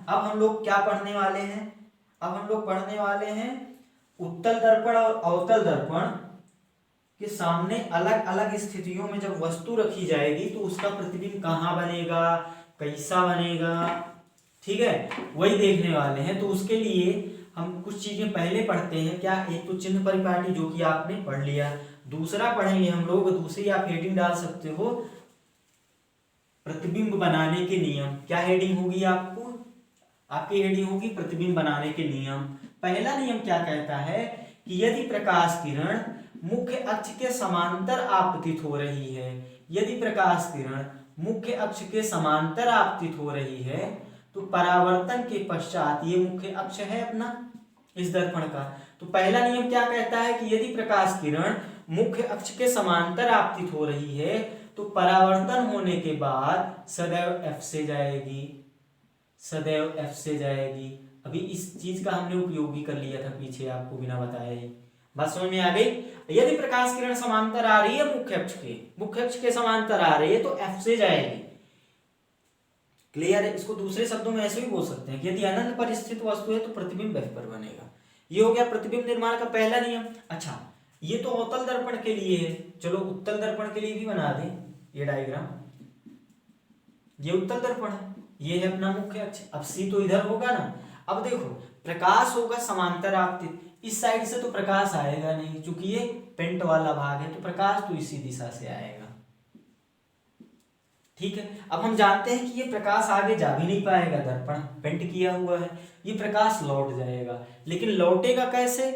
अब हम लोग क्या पढ़ने वाले हैं? अब हम लोग पढ़ने वाले हैं उत्तल दर्पण और अवतल दर्पण के सामने अलग अलग स्थितियों में जब वस्तु रखी जाएगी तो उसका प्रतिबिंब कहाँ बनेगा, कैसा बनेगा, ठीक है, वही देखने वाले हैं। तो उसके लिए हम कुछ चीजें पहले पढ़ते हैं। क्या? एक तो चिन्ह परिपाटी जो कि आपने पढ़ लिया, दूसरा पढ़ेंगे हम लोग, दूसरी आप हेडिंग डाल सकते हो, प्रतिबिंब बनाने के नियम। क्या हेडिंग होगी आपको? आपकी हेडिंग होगी प्रतिबिंब बनाने के नियम। पहला नियम क्या कहता है कि यदि प्रकाश किरण मुख्य अक्ष के समांतर आपतित हो रही है, यदि प्रकाश किरण मुख्य अक्ष के समांतर आपतित हो रही है तो परावर्तन के पश्चात, ये मुख्य अक्ष है अपना इस दर्पण का, तो पहला नियम क्या कहता है कि यदि प्रकाश किरण मुख्य अक्ष के समांतर आपतित हो रही है तो परावर्तन होने के बाद सदैव F से जाएगी, सदैव F से जाएगी। अभी इस चीज का हमने उपयोग भी कर लिया था पीछे आपको बिना बताए ही। बात समझ में आ गई? यदि प्रकाश किरण समांतर आ रही है मुख्य अक्ष के समांतर आ रही है तो F से जाएगी। क्लियर है? इसको दूसरे शब्दों में ऐसे भी बोल सकते हैं कि यदि अनंत पर स्थित वस्तु है तो प्रतिबिंब F पर बनेगा। ये हो गया प्रतिबिंब निर्माण का पहला नियम। अच्छा, ये तो अवतल दर्पण के लिए है, चलो उत्तल दर्पण के लिए भी बना दें ये डायग्राम। ये उत्तल दर्पण है, ये है अपना मुख्य अक्ष। अब C तो इधर होगा ना। अब देखो, प्रकाश होगा समांतर आपतित, इस साइड से तो प्रकाश आएगा नहीं, क्योंकि ये पेंट वाला भाग है, तो प्रकाश तो इसी दिशा से आएगा। ठीक है, अब हम जानते हैं कि ये प्रकाश आगे जा भी नहीं पाएगा, दर्पण पेंट किया हुआ है, ये प्रकाश लौट जाएगा। लेकिन लौटेगा कैसे?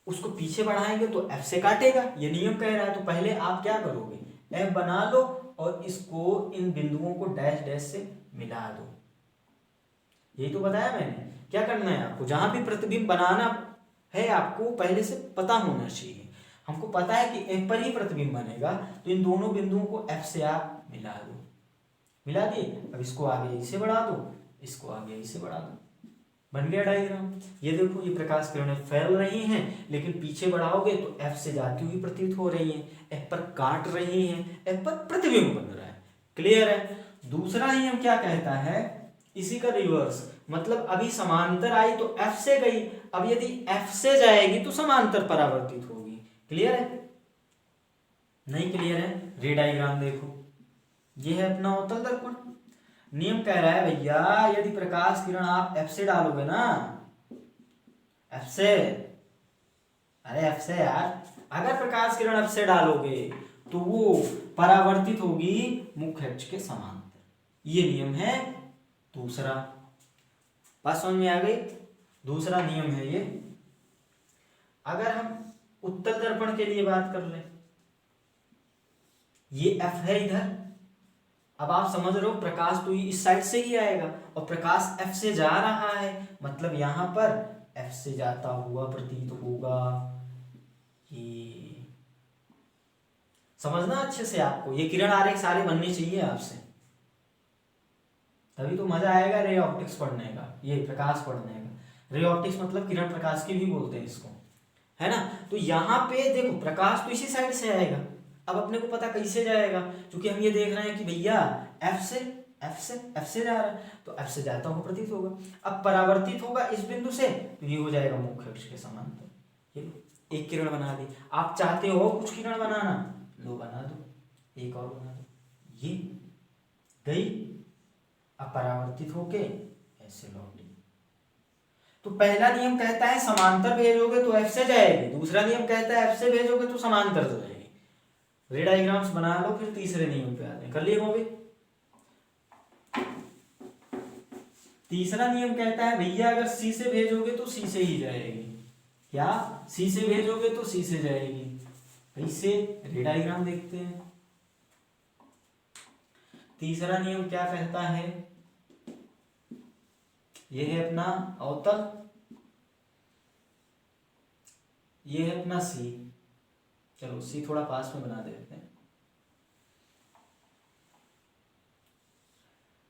उसको पीछे बढ़ाएंगे तो F से काटेगा, ये नियम कह रहा है। तो पहले आप क्या करोगे, F बना लो और इसको इन बिंदुओं को डैश डैश से मिला दो। यही तो बताया मैंने। क्या करना है आपको, जहां भी प्रतिबिंब बनाना है आपको पहले से पता होना चाहिए। हमको पता है कि F पर ही प्रतिबिंब बनेगा, तो इन दोनों बिंदुओं को F से आप मिला दो। मिला दिए, अब इसको आगे इसे बढ़ा दो, इसको आगे इसे बढ़ा दो, बन गया डायग्राम। ये देखो, ये प्रकाश किरणें फैल रही हैं, लेकिन पीछे बढ़ाओगे तो F से जाती हुई प्रतीत हो रही हैं, F पर काट रही हैं, F पर प्रतिबिंब बन रहा है। क्लियर है? दूसरा नियम क्या कहता है, इसी का रिवर्स, मतलब अभी समांतर आई तो F से गई, अब यदि F से जाएगी तो समांतर परावर्तित होगी। क्लियर है? नहीं क्लियर है? रे डायग्राम देखो, ये है अपना अवतल दर्पण। नियम कह रहा है भैया, यदि प्रकाश किरण आप F से डालोगे ना, F से, अरे F से यार, अगर प्रकाश किरण F से डालोगे तो वो परावर्तित होगी मुख्य अक्ष के समांतर। ये नियम है दूसरा। बात समझ में आ गई? दूसरा नियम है ये। अगर हम उत्तल दर्पण के लिए बात कर लें, ये F है इधर, अब आप समझ रहे हो प्रकाश तो इस साइड से ही आएगा और प्रकाश F से जा रहा है, मतलब यहां पर F से जाता हुआ प्रतीत होगा। ये समझना अच्छे से आपको, ये किरण आरेख सारे बनने चाहिए आपसे, तभी तो मजा आएगा रे ऑप्टिक्स पढ़ने का, ये प्रकाश पढ़ने का। रे ऑप्टिक्स मतलब किरण प्रकाश की भी बोलते हैं इसको, है ना। तो यहाँ पे देखो, प्रकाश तो इसी साइड से आएगा, अब अपने को पता कैसे जाएगा, क्योंकि हम ये देख रहे हैं कि भैया F से जा रहा है, तो F से जाता हुआ प्रतीत होगा। अब परावर्तित होगा इस बिंदु से, तो ये हो जाएगा मुख्य अक्ष के समांतर। ये एक किरण बना दी। आप चाहते हो कुछ किरण बनाना, लो बना दो, एक और बना दो, ये गई, अब परावर्तित होके ऐसे लौटी। तो पहला नियम कहता है समांतर भेजोगे तो F से जाएगी, दूसरा नियम कहता है F से भेजोगे तो समांतर से जाएगी। रे डायग्राम्स बना लो, फिर तीसरे नियम पे आते हैं। कर लिए होंगे? तीसरा नियम कहता है भैया अगर C से भेजोगे तो C से ही जाएगी। क्या? C से भेजोगे तो C से जाएगी। कैसे? रे डायग्राम देखते हैं। तीसरा नियम क्या कहता है, ये है अपना अवतल, ये है अपना C। चलो C थोड़ा पास में बना देते हैं।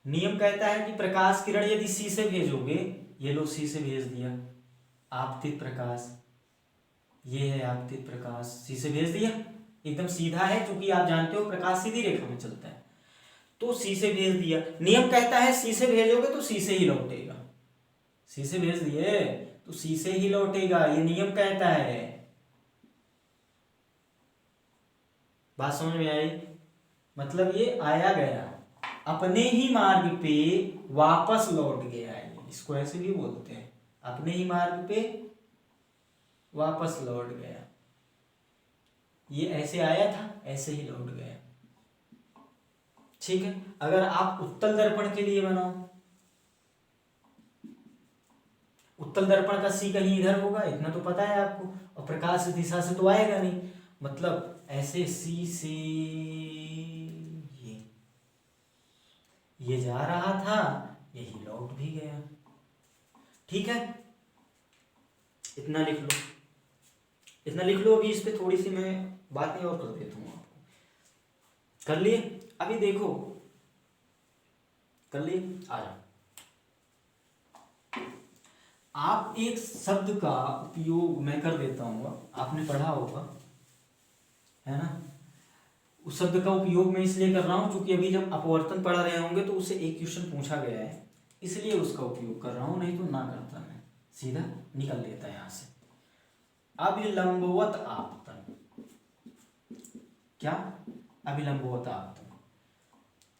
नियम कहता है कि प्रकाश किरण यदि C से भेजोगे, ये लो C से भेज दिया, आपतित प्रकाश, ये है आपतित प्रकाश, C से भेज दिया, एकदम सीधा है, क्योंकि आप जानते हो प्रकाश सीधी रेखा में चलता है। तो सी से भेज दिया। नियम कहता है सी से भेजोगे तो सी से ही लौटेगा, सी से भेज दिए तो सी से ही लौटेगा, ये नियम कहता है। बात समझ में आई? मतलब ये आया गया अपने ही मार्ग पे वापस लौट गया है, इसको ऐसे भी बोलते हैं, अपने ही मार्ग पे वापस लौट गया। ये ऐसे आया था ऐसे ही लौट गया। ठीक है, अगर आप उत्तल दर्पण के लिए बनाओ, उत्तल दर्पण का सी कहीं इधर होगा, इतना तो पता है आपको, और प्रकाश इस दिशा से तो आएगा नहीं, मतलब ऐसे सी से ये जा रहा था, यही लौट भी गया। ठीक है, इतना लिख लो, इतना लिख लो। अभी इस पे थोड़ी सी मैं बातें और कर देता हूँ आपको। कर लिए? अभी देखो, कर लिए? आ जाओ। आप एक शब्द का उपयोग मैं कर देता हूँ, आपने पढ़ा होगा, है ना? उस शब्द का उपयोग मैं इसलिए कर रहा हूँ क्योंकि अभी जब अपवर्तन पढ़ रहे होंगे तो उससे एक क्वेश्चन पूछा गया है, इसलिए उसका उपयोग कर रहा हूँ, नहीं तो ना करता मैं, सीधा निकल लेता यहाँ से। अभिलंबवत आपतन, क्या? अभिलंबवत आपतन,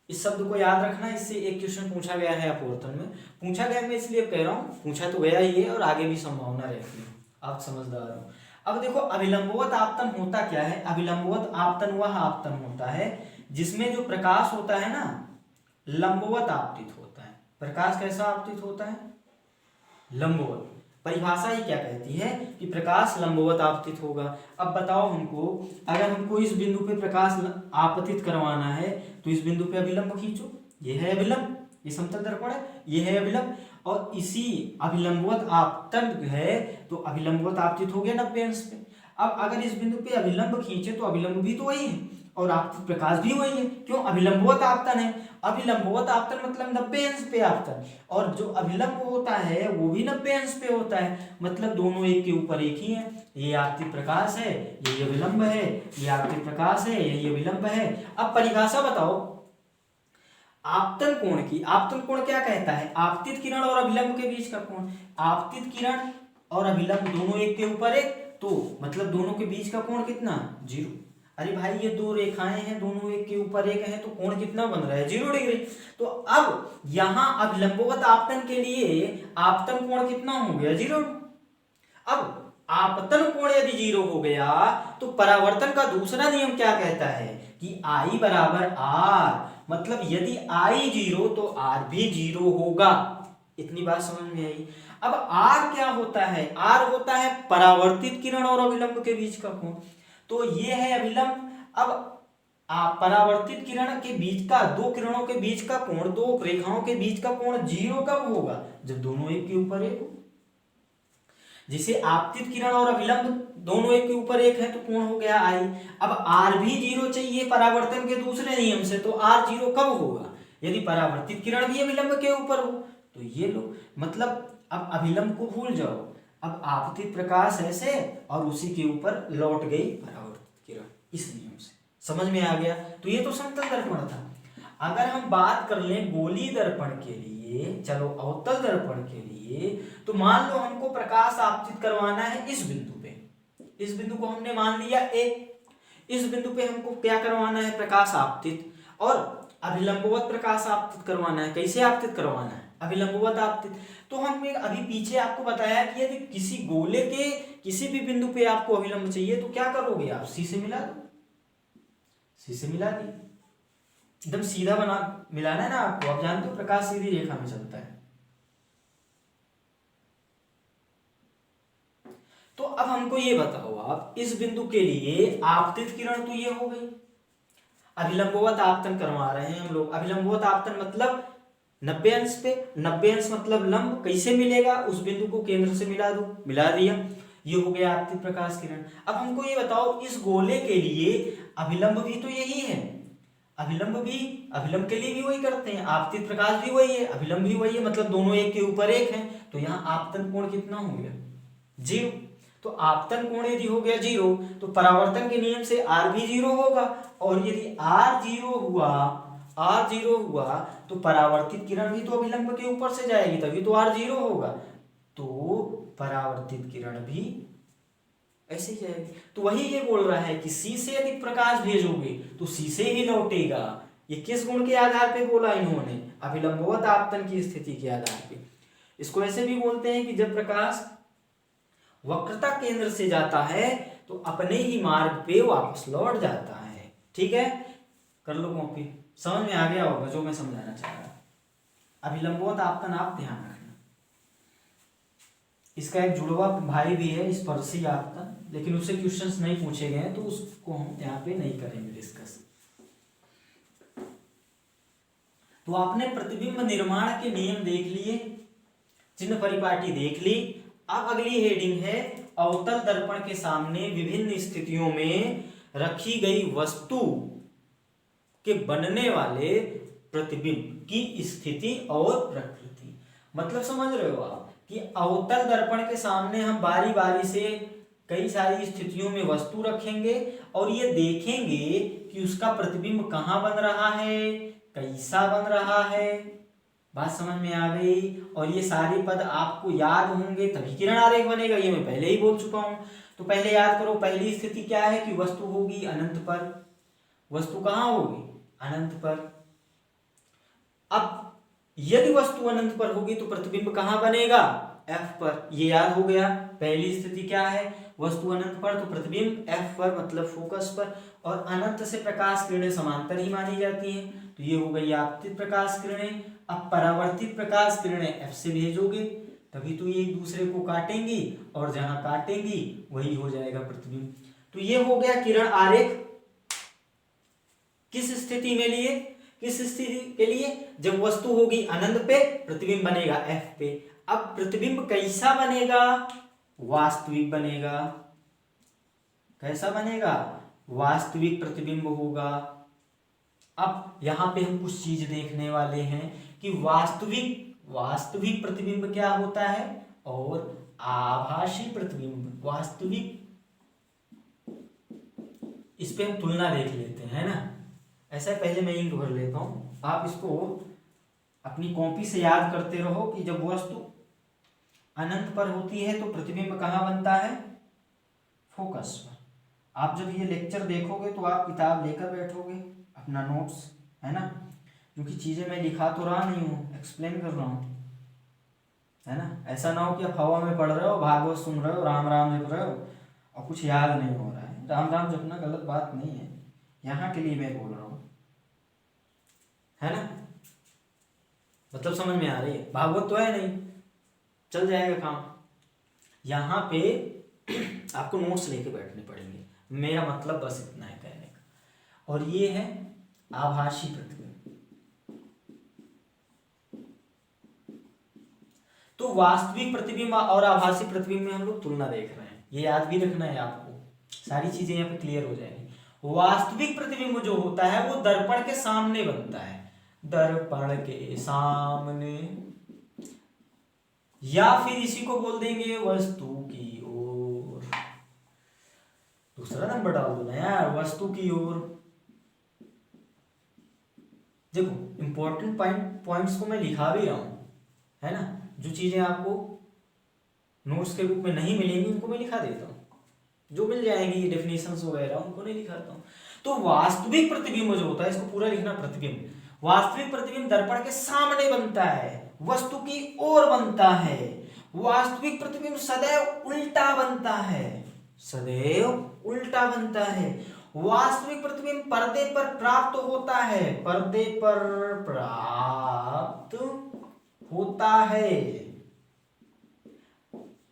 इस शब्द को याद रखना, इससे एक क्वेश्चन पूछा गया है अपवर्तन में। पूछा गया मैं इसलिए कह रहा हूँ, पूछा तो गया ही है और आगे भी संभावना रहती है, आप समझदार हो। अब देखो अभिलंबवत आपतन होता क्या है? अभिलंबवत आपतन वह आपतन होता है जिसमें जो प्रकाश होता है ना, लंबवत आपतित होता है। प्रकाश कैसा आपतित होता है? लंबवत। परिभाषा ही क्या कहती है कि प्रकाश लंबवत आपतित होगा। अब बताओ हमको, अगर हमको इस बिंदु पे प्रकाश आपतित करवाना है तो इस बिंदु पे अभिलंब खींचो, ये है अभिलंब, ये समतल दर्पण है, ये है अभिलंब, और इसी अभिलंबवत आपतन है तो अभिलंबवत आपतित हो गया 90 अंश पे। अब अगर इस बिंदु पे अभिलंब खींचे तो अभिलंब भी तो वही है और आपतित प्रकाश भी वही है, क्यों? अभिलंबवत आपतन है। अभिलंबवत आपतन मतलब 90 अंश पे आपतन, और जो अभिलंब होता है वो भी 90 अंश पे होता है, मतलब दोनों एक के ऊपर एक ही है। ये आपतित प्रकाश है, ये अभिलंब है, ये आपतित प्रकाश है, यही अभिलंब है। अब परिभाषा बताओ आपतन कोण की। आपतन कोण क्या कहता है? आपतित किरण और अभिलंब के बीच का कोण। आपतित किरण और अभिलंब दोनों एक के ऊपर एक, तो मतलब दोनों के बीच का कोण कितना? 0। अरे भाई ये दो रेखाएं हैं, दोनों एक के ऊपर एक हैं, तो कोण कितना बन रहा है? 0 डिग्री। तो अब यहां अभिलंबवत आपतन के लिए आपतन कोण कितना हो गया? 0। अब आपतन कोण यदि 0 हो गया तो परावर्तन का दूसरा नियम क्या कहता है कि I बराबर R, मतलब यदि I 0 तो R भी 0 होगा। इतनी बात समझ में आई? अब R क्या होता है? R होता है परावर्तित किरण और अभिलंब के बीच का कोण, तो ये है अभिलंब। अब परावर्तित किरण के बीच का, दो किरणों के बीच का कोण, दो रेखाओं के बीच का कोण 0 कब होगा? जब दोनों एक के ऊपर एक हो। जिसे आपतित किरण और अभिलंब दोनों एक के ऊपर एक है तो कोण हो गया I। अब R भी 0 चाहिए परावर्तन के दूसरे नियम से, तो R 0 कब होगा? यदि परावर्तित किरण भी अभिलंब के ऊपर हो। तो ये लो, मतलब अब अभिलंब को भूल जाओ, अब आपतित प्रकाश ऐसे और उसी के ऊपर लौट गई परावर्तित किरण, इस नियम से। समझ में आ गया? तो ये तो समतल दर्पण था। अगर हम बात कर लें गोलीय दर्पण के लिए, चलो अवतल दर्पण के लिए, तो मान लो हमको प्रकाश आपतित करवाना है इस बिंदु पे। इस बिंदु को हमने मान लिया A। इस बिंदु पे हमको क्या करवाना है? प्रकाश आपतित, और अभिलंबवत प्रकाश आपतित करवाना है। कैसे आपतित करवाना है? अभिलंबवत आपतित। तो हमने अभी पीछे आपको बताया कि यदि किसी गोले के किसी भी बिंदु पे आपको अभिलंब चाहिए तो क्या करोगे आप? सी से मिला दो, सी से मिला दी, एकदम सीधा बना, मिलाना है ना आपको। आप जानते हो प्रकाश सीधी रेखा में चलता है। तो अब हमको ये बताओ, आप इस बिंदु के लिए आपतित किरण तो ये हो गई, अभिलंबवत आपतन करवा रहे हैं हम लोग। अभिलंबवत आपतन मतलब 90 अंश पे, 90 अंश मतलब लंब। कैसे मिलेगा? उस बिंदु को केंद्र से मिला दो, मिला दिया, ये हो गया आपतित प्रकाश किरण। अब हमको ये बताओ इस गोले के लिए अभिलंब भी तो यही है, अभिलंब भी, अभिलंब के लिए भी वही करते हैं, आपतित प्रकाश भी वही है, अभिलंब भी वही है, मतलब दोनों एक के ऊपर एक हैं, तो यहाँ आपतन कोण कितना हो गया? 0। तो आपतन कोण यदि हो गया 0 तो परावर्तन के नियम से R भी 0 होगा, और यदि R 0 हुआ r जीरो हुआ तो परावर्तित किरण भी तो अभिलंब के ऊपर से जाएगी, तभी तो r जीरो होगा, तो परावर्तित किरण भी ऐसे ही जाएगी। तो वही ये बोल रहा है कि C से यदि प्रकाश भेजोगे तो C से ही लौटेगा। ये किस गुण के आधार पे बोला इन्होंने? अभिलंबवत आपतन की स्थिति के आधार पे। इसको ऐसे भी बोलते हैं कि जब प्रकाश वक्रता केंद्र से जाता है तो अपने ही मार्ग पे वापस लौट जाता है। ठीक है, कर लो कॉपी। समझ में आ गया होगा जो मैं समझाना चाह रहा। अभिलंबवत आपतन आप ध्यान रखना। इसका एक जुड़वा भाई भी है स्पर्शी आपतन, लेकिन उससे क्वेश्चंस नहीं पूछे गए हैं तो उसको हम यहाँ पे नहीं करेंगे डिस्कस। तो आपने प्रतिबिंब निर्माण के नियम देख लिए, चिन्ह परिपाटी देख ली। अब अगली हेडिंग है अवतल दर्पण के सामने विभिन्न स्थितियों में रखी गई वस्तु के बनने वाले प्रतिबिंब की स्थिति और प्रकृति। मतलब समझ रहे हो आप कि अवतल दर्पण के सामने हम बारी बारी से कई सारी स्थितियों में वस्तु रखेंगे और ये देखेंगे कि उसका प्रतिबिंब कहाँ बन रहा है, कैसा बन रहा है। बात समझ में आ गई? और ये सारे पद आपको याद होंगे तभी किरण आरेख बनेगा, ये मैं पहले ही बोल चुका हूं। तो पहले याद करो, पहली स्थिति क्या है कि वस्तु होगी अनंत पर। वस्तु कहाँ होगी? अनंत पर। अब यदि वस्तु अनंत पर होगी तो प्रतिबिंब कहाँ बनेगा? F पर। ये याद हो गया। पहली स्थिति क्या है? वस्तु अनंत पर तो प्रतिबिंब F पर, मतलब फोकस पर। और अनंत से प्रकाश किरणें समांतर ही मानी जाती हैं, तो ये हो गई आपतित प्रकाश किरणें। अब परावर्तित प्रकाश किरणें F से भेजोगे तभी तो ये एक दूसरे को काटेंगी, और जहां काटेंगी वही हो जाएगा प्रतिबिंब। तो ये हो गया किरण आरेख। किस स्थिति में लिए? किस स्थिति के लिए? जब वस्तु होगी अनंत पे, प्रतिबिंब बनेगा F पे। अब प्रतिबिंब कैसा बनेगा? वास्तविक बनेगा। कैसा बनेगा? वास्तविक प्रतिबिंब होगा। अब यहां पे हम कुछ चीज देखने वाले हैं कि वास्तविक प्रतिबिंब क्या होता है और आभासी प्रतिबिंब। वास्तविक, इस पे हम तुलना देख लेते हैं, है ना। ऐसा पहले मैं इंक भर लेता हूं, आप इसको अपनी कॉपी से याद करते रहो कि जब वस्तु अनंत पर होती है तो प्रतिबिंब कहाँ बनता है? फोकस पर। आप जब ये लेक्चर देखोगे तो आप किताब लेकर बैठोगे, अपना नोट्स, है ना, क्योंकि चीजें मैं लिखा तो रहा नहीं हूँ, एक्सप्लेन कर रहा हूँ, है ना। ऐसा ना हो कि आप हवा में पढ़ रहे हो, भागवत सुन रहे हो, राम राम जप रहे हो और कुछ याद नहीं हो रहा है। राम राम जपना गलत बात नहीं है, यहाँ के लिए मैं बोल रहा हूँ, है ना। मतलब समझ में आ रही है? भागवत तो है नहीं, चल जाएगा काम। यहाँ पे आपको नोट्स लेके बैठने पड़ेंगे, मेरा मतलब बस इतना है कहने का। और ये है आभासी प्रतिबिंब। तो वास्तविक प्रतिबिंब और आभासी प्रतिबिंब में हम लोग तुलना देख रहे हैं, ये याद भी रखना है आपको, सारी चीजें यहाँ पे क्लियर हो जाएंगी। वास्तविक प्रतिबिंब जो होता है वो दर्पण के सामने बनता है, दर्पण के सामने, या फिर इसी को बोल देंगे वस्तु की ओर। दूसरा नंबर डाल दो ना यार, वस्तु की ओर। देखो इंपॉर्टेंट पॉइंट्स को मैं लिखा भी रहा हूं, है ना। जो चीजें आपको नोट्स के रूप में नहीं मिलेंगी उनको मैं लिखा देता हूँ, जो मिल जाएंगी डेफिनेशंस वगैरह उनको नहीं लिखाता हूँ। तो वास्तविक प्रतिबिंब जो होता है, इसको पूरा लिखना, प्रतिबिंब, वास्तविक प्रतिबिंब दर्पण के सामने बनता है, वस्तु की ओर बनता है। वास्तविक प्रतिबिंब सदैव उल्टा बनता है, सदैव उल्टा बनता है। वास्तविक प्रतिबिंब पर्दे पर प्राप्त होता है, पर्दे पर प्राप्त होता है।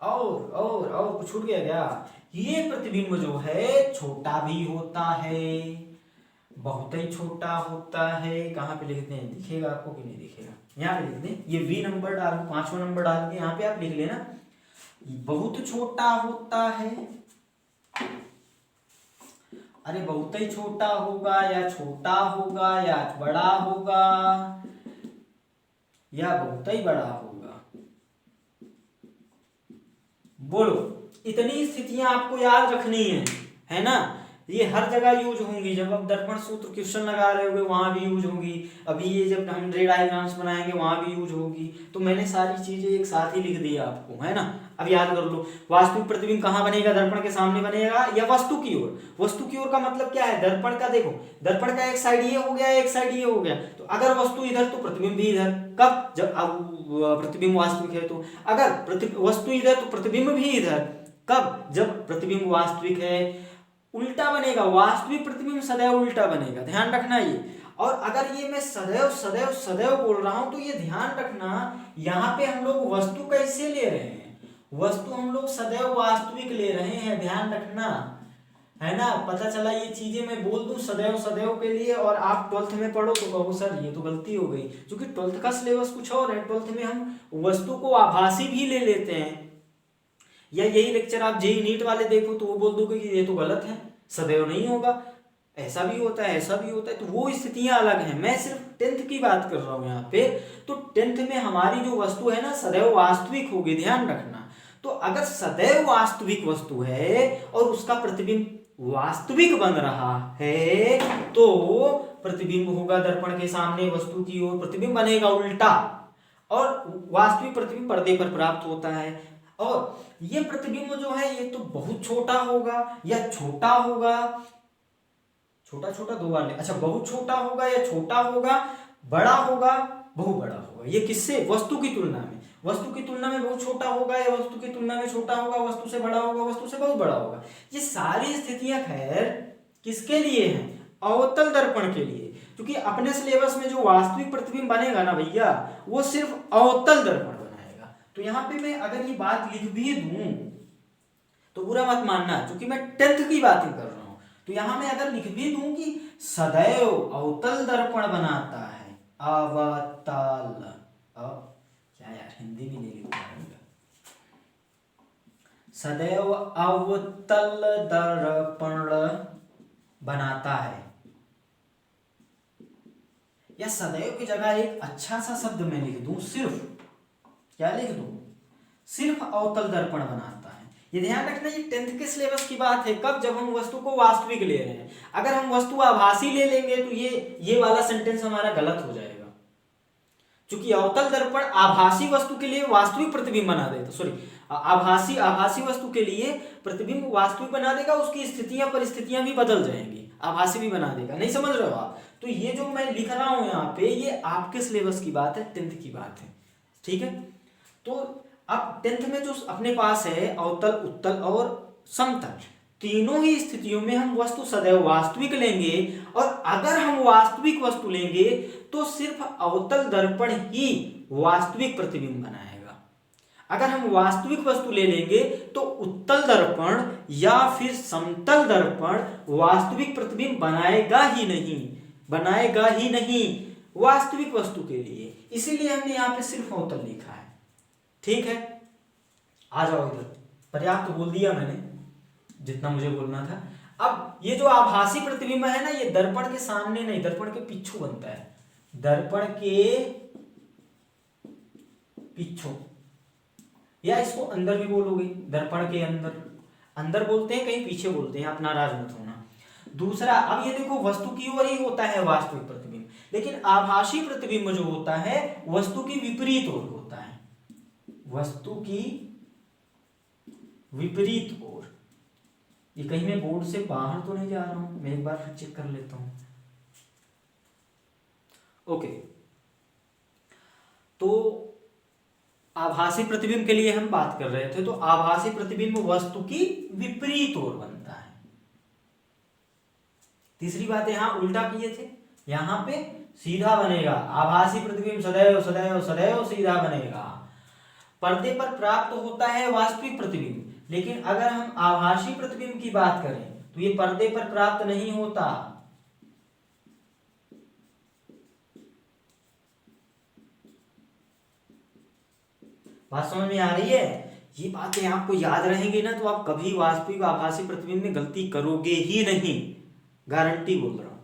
और कुछ छूट गया क्या? ये प्रतिबिंब जो है छोटा भी होता है, बहुत ही छोटा होता है। कहाँ पे लिखते हैं, दिखेगा आपको कि नहीं दिखेगा? यहाँ पे लिख दें, ये V नंबर डाल, 5वां नंबर डाल के यहाँ पे आप लिख लेना, बहुत छोटा होता है। अरे बहुत ही छोटा होगा या छोटा होगा या बड़ा होगा या बहुत ही बड़ा होगा, बोलो। इतनी स्थितियां आपको याद रखनी है ना। ये हर जगह यूज होंगी। जब आप दर्पण सूत्र क्वेश्चन लगा रहे होगे वहां भी यूज होंगी, अभी ये जब हम रे डायग्राम्स बनाएंगे वहां भी यूज होगी। तो मैंने सारी चीजें एक साथ ही लिख दी आपको, है ना। अब याद कर लो, वास्तविक प्रतिबिंब कहाँ बनेगा? दर्पण के सामने बनेगा या वस्तु की ओर? वस्तु की ओर का मतलब क्या है? दर्पण का देखो, दर्पण का एक साइड ये हो गया, एक साइड ये हो गया, तो अगर वस्तु इधर तो प्रतिबिंब भी इधर। कब? जब प्रतिबिंब वास्तविक है। तो अगर वस्तु इधर तो प्रतिबिंब भी इधर। कब? जब प्रतिबिंब वास्तविक है। उल्टा बनेगा, वास्तविक प्रतिबिंब सदैव उल्टा बनेगा, ध्यान रखना ये। और अगर ये मैं सदैव सदैव सदैव बोल रहा हूं तो ये ध्यान रखना, यहाँ पे हम लोग वस्तु कैसे ले रहे हैं? वस्तु हम लोग सदैव वास्तविक ले रहे हैं, ध्यान रखना, है ना। पता चला ये चीजें मैं बोल दूं सदैव सदैव के लिए और आप 12th में पढ़ो तो कहो सर ये तो गलती हो गई, क्योंकि 12th का सिलेबस कुछ और है। 12th में हम वस्तु को आभासी भी ले लेते हैं। या यही लेक्चर आप जेईई नीट वाले देखो तो वो बोल दोगे कि ये तो गलत है, सदैव नहीं होगा, ऐसा भी होता है ऐसा भी होता है। तो वो स्थितियां अलग हैं, मैं सिर्फ 10th की बात कर रहा हूं यहाँ पे। तो 10th में हमारी जो वस्तु है ना सदैव वास्तविक होगी, ध्यान रखना। तो अगर सदैव वास्तविक वस्तु है और उसका प्रतिबिंब वास्तविक बन रहा है तो प्रतिबिंब होगा दर्पण के सामने वस्तु की ओर, प्रतिबिंब बनेगा उल्टा। और वास्तविक प्रतिबिंब पर्दे पर प्राप्त होता है। और ये प्रतिबिंब जो है ये तो बहुत छोटा होगा या छोटा होगा, छोटा छोटा दो बार, अच्छा बहुत छोटा होगा या छोटा होगा, बड़ा होगा बहुत बड़ा होगा। ये किससे? वस्तु की तुलना में। वस्तु की तुलना में बहुत छोटा होगा या वस्तु की तुलना में छोटा होगा, वस्तु से बड़ा होगा, वस्तु से बहुत बड़ा होगा। ये सारी स्थितियां खैर किसके लिए हैं? अवतल दर्पण के लिए। क्योंकि अपने सिलेबस में जो वास्तविक प्रतिबिंब बनेगा ना भैया वो सिर्फ अवतल दर्पण बनाएगा। तो यहाँ पे मैं अगर ये बात लिख भी दूं तो बुरा मत मानना, क्योंकि मैं 10th की बात कर रहा हूं। तो यहां मैं अगर लिख भी दूं कि सदैव अवतल दर्पण बनाता है, अवतल, क्या यार हिंदी भी नहीं लिख पाऊंगा, सदैव अवतल दर्पण बनाता है। या सदैव की जगह एक अच्छा सा शब्द मैं लिख दूं, सिर्फ क्या लिख दूं? सिर्फ अवतल दर्पण बनाता है। ये ध्यान रखना, ये 10th के सिलेबस की बात है। कब? जब हम वस्तु को वास्तविक ले रहे हैं। अगर हम वस्तु आभासी ले लेंगे तो ये वाला सेंटेंस हमारा गलत हो जाएगा, क्योंकि अवतल दर्पण आभासी वस्तु के लिए वास्तविक प्रतिबिंब बना देता, सॉरी आभासी वस्तु के लिए प्रतिबिंब वास्तविक बना देगा, उसकी स्थितियां परिस्थितियां भी बदल जाएंगी, आभासी भी बना देगा। नहीं समझ रहे हो आप? तो ये जो मैं लिख रहा हूं यहाँ पे ये आपके सिलेबस की बात है, 10th की बात है, ठीक है। तो अब 10th में जो अपने पास है अवतल, उत्तल और समतल, तीनों ही स्थितियों में हम वस्तु सदैव वास्तविक लेंगे। और अगर हम वास्तविक वस्तु लेंगे तो सिर्फ अवतल दर्पण ही वास्तविक प्रतिबिंब बनाएगा। अगर हम वास्तविक वस्तु ले लेंगे तो उत्तल दर्पण या फिर समतल दर्पण वास्तविक प्रतिबिंब बनाएगा ही नहीं वास्तविक वस्तु के लिए। इसीलिए हमने यहाँ पे सिर्फ अवतल लिखा है, ठीक है। आ जाओ इधर, पर्याप्त बोल दिया मैंने जितना मुझे बोलना था। अब ये जो आभासी प्रतिबिंब है ना ये दर्पण के सामने नहीं, दर्पण के पीछू बनता है, दर्पण के पीछू, या इसको अंदर भी बोलोगे, दर्पण के अंदर बोलते हैं, कहीं पीछे बोलते हैं, आप नाराज मत होना। दूसरा, अब ये देखो वस्तु की ओर ही होता है वास्तविक प्रतिबिंब, लेकिन आभासी प्रतिबिंब जो होता है वस्तु की विपरीत ओर होता है, वस्तु की विपरीत ओर। ये कहीं मैं बोर्ड से बाहर तो नहीं जा रहा हूं, मैं एक बार फिर चेक कर लेता हूं। ओके, तो आभासी प्रतिबिंब के लिए हम बात कर रहे थे। तो आभासी प्रतिबिंब वस्तु की विपरीत ओर बनता है। तीसरी बात यहां उल्टा किए थे, यहां पे सीधा बनेगा। आभासी प्रतिबिंब सदैव सदैव सदैव सीधा बनेगा। पर्दे पर प्राप्त होता है वास्तविक प्रतिबिंब, लेकिन अगर हम आभासी प्रतिबिंब की बात करें तो ये पर्दे पर प्राप्त नहीं होता। बात समझ में आ रही है? ये बातें आपको याद रहेंगी ना तो आप कभी वास्तविक आभासी प्रतिबिंब में गलती करोगे ही नहीं, गारंटी बोल रहा हूं।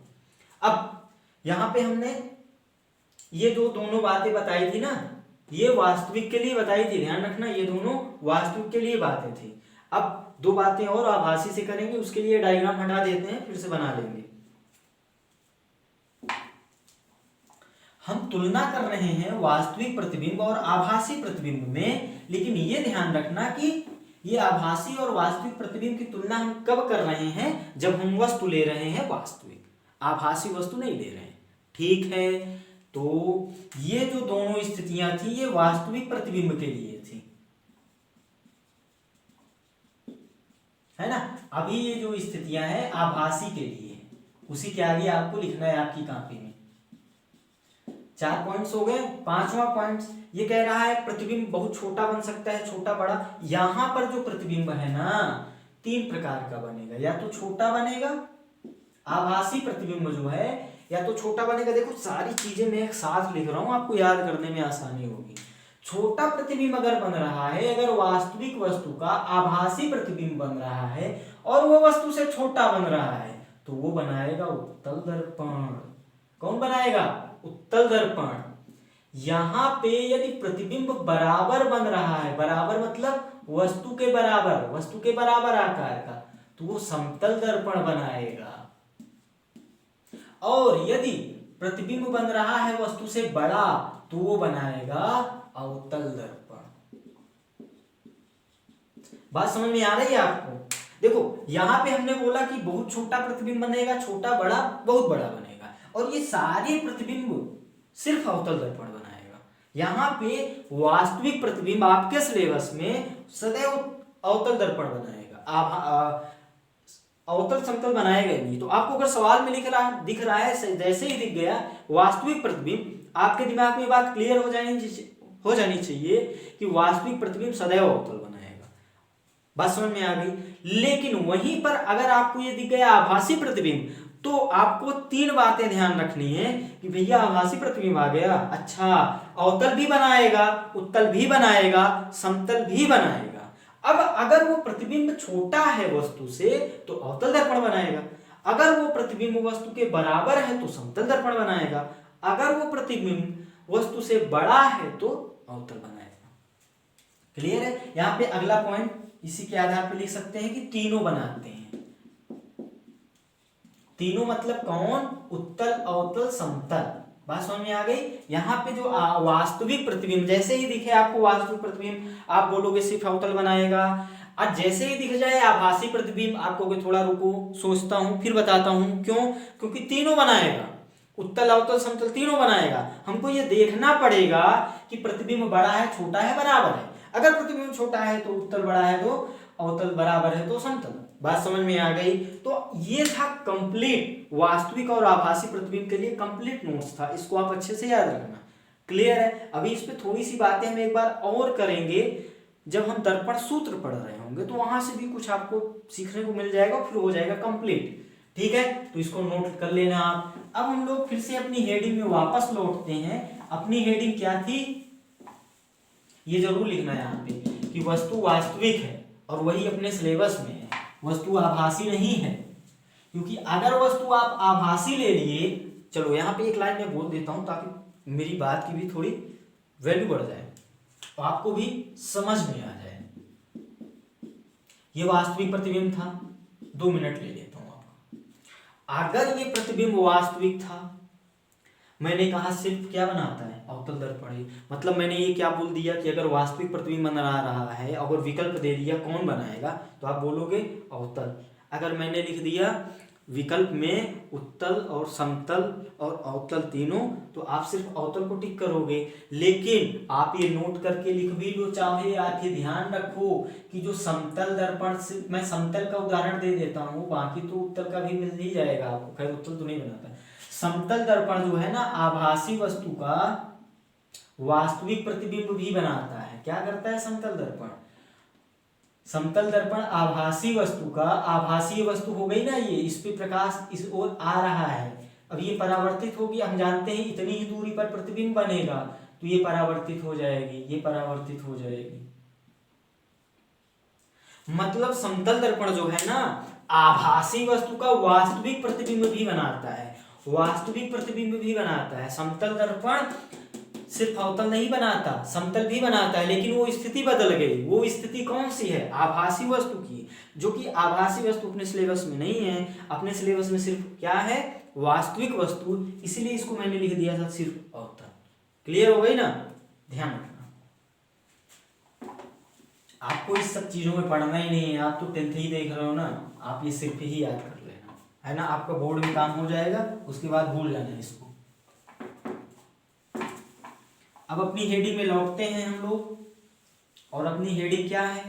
अब यहां पे हमने ये जो दोनों बातें बताई थी ना, ये वास्तविक के लिए बताई थी, ध्यान रखना, ये दोनों वास्तविक के लिए बातें थी। अब दो बातें और आभासी से करेंगे, उसके लिए डायग्राम हटा देते हैं, फिर से बना लेंगे। हम तुलना कर रहे हैं वास्तविक प्रतिबिंब और आभासी प्रतिबिंब में, लेकिन ये ध्यान रखना कि ये आभासी और वास्तविक प्रतिबिंब की तुलना हम कब कर रहे हैं, जब हम वस्तु ले रहे हैं वास्तविक, आभासी वस्तु नहीं ले रहे हैं। ठीक है, तो ये जो दोनों स्थितियां थी ये वास्तविक प्रतिबिंब के लिए थी, है ना। अभी ये जो स्थितियां हैं आभासी के लिए, उसी के आगे आपको लिखना है आपकी कॉपी में। 4 पॉइंट्स हो गए। 5वां पॉइंट ये कह रहा है प्रतिबिंब बहुत छोटा बन सकता है, छोटा बड़ा। यहां पर जो प्रतिबिंब है ना 3 प्रकार का बनेगा, या तो छोटा बनेगा, आभासी प्रतिबिंब जो है या तो छोटा बनेगा। देखो सारी चीजें मैं एक साथ लिख रहा हूं, आपको याद करने में आसानी होगी। छोटा प्रतिबिंब अगर बन रहा है, अगर वास्तविक वस्तु का आभासी प्रतिबिंब बन रहा है और वो वस्तु से छोटा बन रहा है, तो वो बनाएगा उत्तल दर्पण। कौन बनाएगा? उत्तल दर्पण। यहां पे यदि प्रतिबिंब बराबर बन रहा है, बराबर मतलब वस्तु के बराबर, वस्तु के बराबर आकार का, तो वो समतल दर्पण बनाएगा। और यदि प्रतिबिंब बन रहा है वस्तु से बड़ा, तो वो बनाएगा अवतल दर्पण। बात समझ में आ रही है आपको? देखो यहां पे हमने बोला कि बहुत छोटा प्रतिबिंब बनेगा, छोटा बड़ा बहुत बड़ा बनेगा, और ये सारे प्रतिबिंब सिर्फ अवतल दर्पण बनाएगा। यहाँ पे वास्तविक प्रतिबिंब आपके सिलेबस में सदैव अवतल दर्पण बनाएगा, अवतल समतल बनाएगा नहीं। तो आपको अगर सवाल में दिख रहा है, जैसे ही दिख गया वास्तविक प्रतिबिंब, आपके दिमाग में बात क्लियर हो जानी चाहिए कि वास्तविक प्रतिबिंब सदैव अवतल बनाएगा। बात समझ में आ गई? लेकिन वहीं पर अगर आपको ये दिख गया आभासी प्रतिबिंब, तो आपको 3 बातें ध्यान रखनी है कि भैया आभासी प्रतिबिंब आ गया, अच्छा अवतल भी बनाएगा, उत्तल भी बनाएगा, समतल भी बनाएगा। अब अगर वो प्रतिबिंब छोटा है वस्तु से तो अवतल दर्पण बनाएगा, अगर वो प्रतिबिंब वस्तु के बराबर है तो समतल दर्पण बनाएगा, अगर वो प्रतिबिंब वस्तु से बड़ा है तो अवतल बनाएगा। क्लियर है? यहाँ पे अगला पॉइंट इसी के आधार पर लिख सकते हैं कि तीनों बनाते हैं। तीनों मतलब कौन? उत्तल, अवतल, समतल। बात समझ में आ गई? यहाँ पे जो वास्तविक प्रतिबिंब, जैसे ही दिखे आपको वास्तविक प्रतिबिंब, आप बोलोगे सिर्फ अवतल बनाएगा। और जैसे ही दिख जाए आभासी प्रतिबिंब, आप कहोगे थोड़ा रुको, सोचता हूं फिर बताता हूं। क्यों? क्योंकि तीनों बनाएगा, उत्तल, अवतल, समतल तीनों बनाएगा। हमको ये देखना पड़ेगा कि प्रतिबिंब बड़ा है, छोटा है, बराबर है। अगर प्रतिबिंब छोटा है तो उत्तल, बड़ा है तो अवतल, बराबर है तो समतल। बात समझ में आ गई? तो ये था कंप्लीट वास्तविक और आभासी प्रतिबिंब के लिए कंप्लीट नोट्स था, इसको आप अच्छे से याद रखना। क्लियर है? अभी इस पे थोड़ी सी बातें हम एक बार और करेंगे जब हम दर्पण सूत्र पढ़ रहे होंगे, तो वहां से भी कुछ आपको सीखने को मिल जाएगा, फिर हो जाएगा कंप्लीट। ठीक है, तो इसको नोट कर लेना आप। अब हम लोग फिर से अपनी हेडिंग में वापस लौटते हैं। अपनी हेडिंग क्या थी ये जरूर लिखना है यहाँ पे कि वस्तु वास्तविक है, और वही अपने सिलेबस में है, वस्तु आभासी नहीं है। क्योंकि अगर वस्तु आप आभासी ले लिए, चलो यहाँ पे एक लाइन में बोल देता हूं ताकि मेरी बात की भी थोड़ी वैल्यू बढ़ जाए, तो आपको भी समझ में आ जाए। ये वास्तविक प्रतिबिंब था, 2 मिनट ले लेता हूं आपका। अगर ये प्रतिबिंब वास्तविक था, मैंने कहा सिर्फ क्या बनाता है? अवतल दर्पण ही। मतलब मैंने ये क्या बोल दिया कि अगर वास्तविक प्रतिबिंब बन रहा है, अगर विकल्प दे दिया कौन बनाएगा, तो आप बोलोगे अवतल। अगर मैंने लिख दिया विकल्प में उत्तल और समतल और अवतल तीनों, तो आप सिर्फ अवतल को टिक करोगे। लेकिन आप ये नोट करके लिख भी लो चाहे, आप ये ध्यान रखो कि जो समतल दर्पण से, मैं समतल का उदाहरण दे देता हूँ, बाकी तो उत्तल का भी मिल ही जाएगा आपको, खैर उत्तल तो नहीं बनाता। समतल दर्पण जो है ना, आभासी वस्तु का वास्तविक प्रतिबिंब भी बनाता है। क्या करता है समतल दर्पण? समतल दर्पण आभासी वस्तु का, आभासी वस्तु हो गई ना ये, इस पे प्रकाश इस ओर आ रहा है, अब ये परावर्तित होगी। हम जानते हैं इतनी ही दूरी पर प्रतिबिंब बनेगा, तो ये परावर्तित हो जाएगी, ये परावर्तित हो जाएगी। मतलब समतल दर्पण जो है ना, आभासी वस्तु का वास्तविक प्रतिबिंब भी बनाता है, वास्तविक प्रतिबिंब भी बनाता है। समतल दर्पण सिर्फ अवतल नहीं बनाता, समतल भी बनाता है, लेकिन वो स्थिति बदल गई। वो स्थिति कौन सी है? आभासी वस्तु की, जो कि आभासी वस्तु अपने सिलेबस में नहीं है। अपने सिलेबस में सिर्फ क्या है? वास्तविक वस्तु। इसीलिए इसको मैंने लिख दिया था सिर्फ अवतल। क्लियर हो गई ना? ध्यान रखना, आपको इस सब चीजों में पढ़ना ही नहीं है। आप तो 10th ही देख रहे हो ना, आप ये सिर्फ ही याद कर लेना, है ना? आपका बोर्ड में काम हो जाएगा, उसके बाद भूल जाना इसको। अब अपनी हेडिंग में लौटते हैं हम लोग, और अपनी हेडिंग क्या है?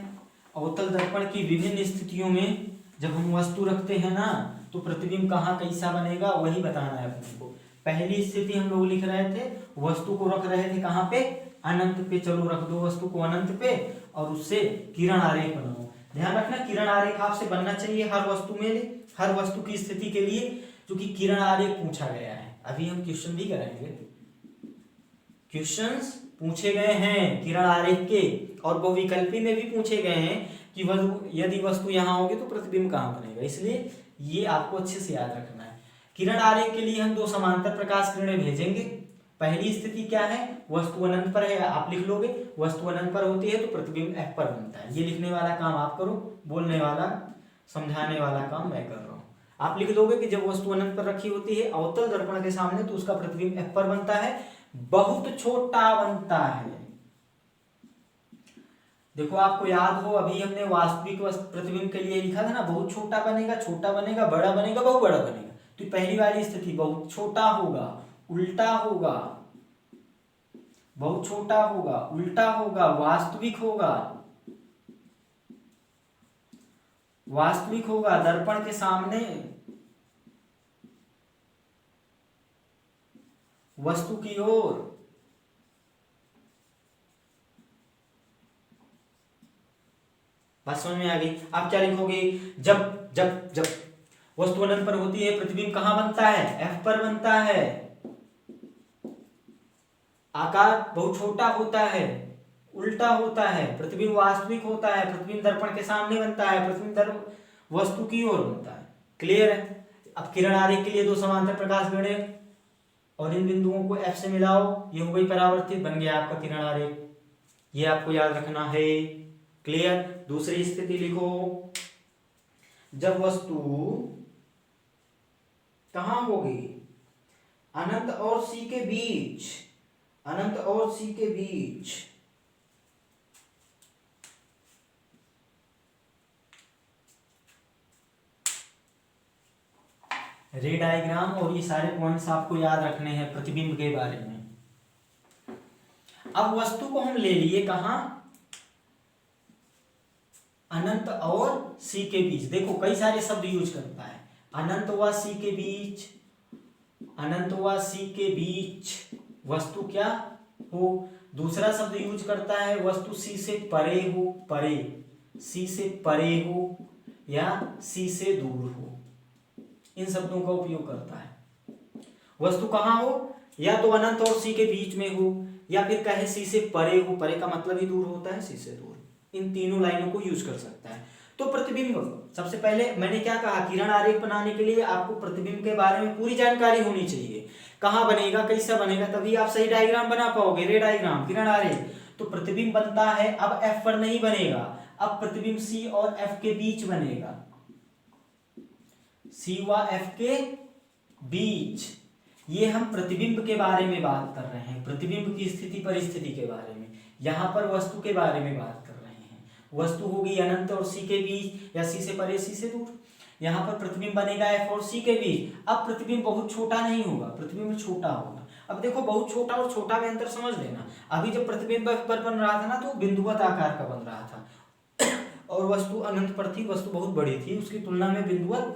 अवतल दर्पण की विभिन्न स्थितियों में जब हम वस्तु रखते हैं ना, तो प्रतिबिंब कहाँ कैसा बनेगा वही बताना है अपने को। पहली स्थिति हम लोग लिख रहे थे, वस्तु को रख रहे थे कहाँ पे? अनंत पे। चलो रख दो वस्तु को अनंत पे, और उससे किरण आरेख बनाओ। ध्यान रखना, किरण आरेख आपसे बनना चाहिए हर वस्तु में, हर वस्तु की स्थिति के लिए, क्योंकि किरण आरेख पूछा गया है। अभी हम क्वेश्चन भी कराएंगे, क्वेश्चंस पूछे गए हैं किरण आरेख के, और बहुविकल्पी में भी पूछे गए हैं कि यदि वस्तु यहाँ होगी तो प्रतिबिंब कहाँ बनेगा। इसलिए ये आपको अच्छे से याद रखना है। किरण आरेख के लिए हम 2 समांतर प्रकाश किरणें भेजेंगे। पहली स्थिति क्या है? वस्तु अनंत पर है, आप लिख लोगे। वस्तु अनंत पर होती है तो प्रतिबिंब F पर बनता है। ये लिखने वाला काम आप करो, बोलने वाला, समझाने वाला काम मैं कर रहा हूँ। आप लिख दोगे कि जब वस्तु अनंत पर रखी होती है अवतल दर्पण के सामने, तो उसका प्रतिबिंब F पर बनता है, बहुत छोटा बनता है। देखो आपको याद हो, अभी हमने वास्तविक प्रतिबिंब के लिए लिखा था ना, बहुत छोटा बनेगा, छोटा बनेगा, बड़ा बनेगा, बहुत बड़ा बनेगा। तो पहली वाली स्थिति बहुत छोटा होगा, उल्टा होगा, बहुत छोटा होगा, उल्टा होगा, वास्तविक होगा, वास्तविक होगा, दर्पण के सामने वस्तु की ओर। बात समझ में आ गई? आप क्या लिखोगे? जब जब जब वस्तु अनंत पर होती है, प्रतिबिंब कहां बनता है? F पर बनता है। आकार बहुत छोटा होता है, उल्टा होता है, प्रतिबिंब वास्तविक होता है, प्रतिबिंब दर्पण के सामने बनता है, प्रतिबिंब वस्तु की ओर बनता है। क्लियर है? अब किरण आरेख के लिए 2 समांतर प्रकाश किरणें, और इन बिंदुओं को F से मिलाओ, ये हो गई परावर्तित, बन गया आपका किरण आरेख। ये आपको याद रखना है। क्लियर? दूसरी स्थिति लिखो, जब वस्तु कहां होगी? अनंत और C के बीच, अनंत और C के बीच। रे डायग्राम और ये सारे पॉइंट्स आपको याद रखने हैं प्रतिबिंब के बारे में। अब वस्तु को हम ले लिए कहां? अनंत और C के बीच। देखो कई सारे शब्द यूज करता है, अनंत व C के बीच, अनंत व C के बीच वस्तु क्या हो। दूसरा शब्द यूज करता है वस्तु C से परे हो, परे, C से परे हो या C से दूर हो, इन शब्दों का उपयोग करता है। वस्तु कहां हो? या तो अनंत और C के बीच में हो, या फिर कहे C से परे हो, परे का मतलब ही दूर होता है, C से दूर। इन तीनों लाइनों को यूज कर सकता है। तो प्रतिबिंब, सबसे पहले मैंने क्या कहा, किरण आरेख बनाने के लिए आपको प्रतिबिंब के बारे में पूरी जानकारी होनी चाहिए। कहां बनेगा, कैसा बनेगा, तभी आप सही डायग्राम बना पाओगे, रे डायग्राम, किरण आरेख। तो प्रतिबिंब बनता है, अब F पर नहीं बनेगा, अब प्रतिबिंब C और F के बीच बनेगा, C व F के बीच। ये हम प्रतिबिंब के बारे में बात कर रहे हैं, प्रतिबिंब की स्थिति परिस्थिति के बारे में। यहां पर वस्तु के बारे में बात कर रहे हैं। वस्तु होगी अनंत और C के बीच, या C से परे, C से दूर। यहाँ पर प्रतिबिंब बनेगा F और C के बीच। अब प्रतिबिंब बहुत छोटा नहीं होगा, प्रतिबिंब छोटा होगा। अब देखो बहुत छोटा और छोटा में अंतर समझ लेना। अभी जब प्रतिबिंब F पर बन रहा था ना, तो बिंदुवत आकार का बन रहा था, और वस्तु अनंत पर थी, वस्तु बहुत बड़ी थी, उसकी तुलना में बिंदुवत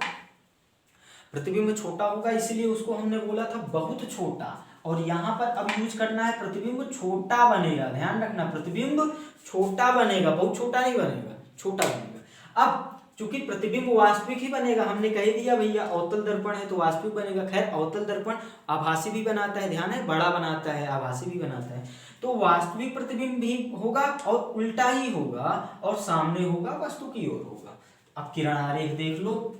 प्रतिबिंब छोटा होगा, इसलिए उसको हमने बोला था बहुत छोटा। और यहाँ पर अब यूज करना है प्रतिबिंब छोटा बनेगा, ध्यान रखना, प्रतिबिंब छोटा बनेगा, बहुत छोटा नहीं बनेगा, छोटा बनेगा। अब चूंकि प्रतिबिंब वास्तविक ही बनेगा, हमने कह दिया भैया अवतल दर्पण है तो वास्तविक बनेगा। खैर अवतल दर्पण आभासी भी बनाता है, ध्यान है, बड़ा बनाता है, आभासी भी बनाता है। तो वास्तविक प्रतिबिंब भी होगा और उल्टा ही होगा, और सामने होगा, वस्तु की ओर होगा। अब किरण आरेख देख लो।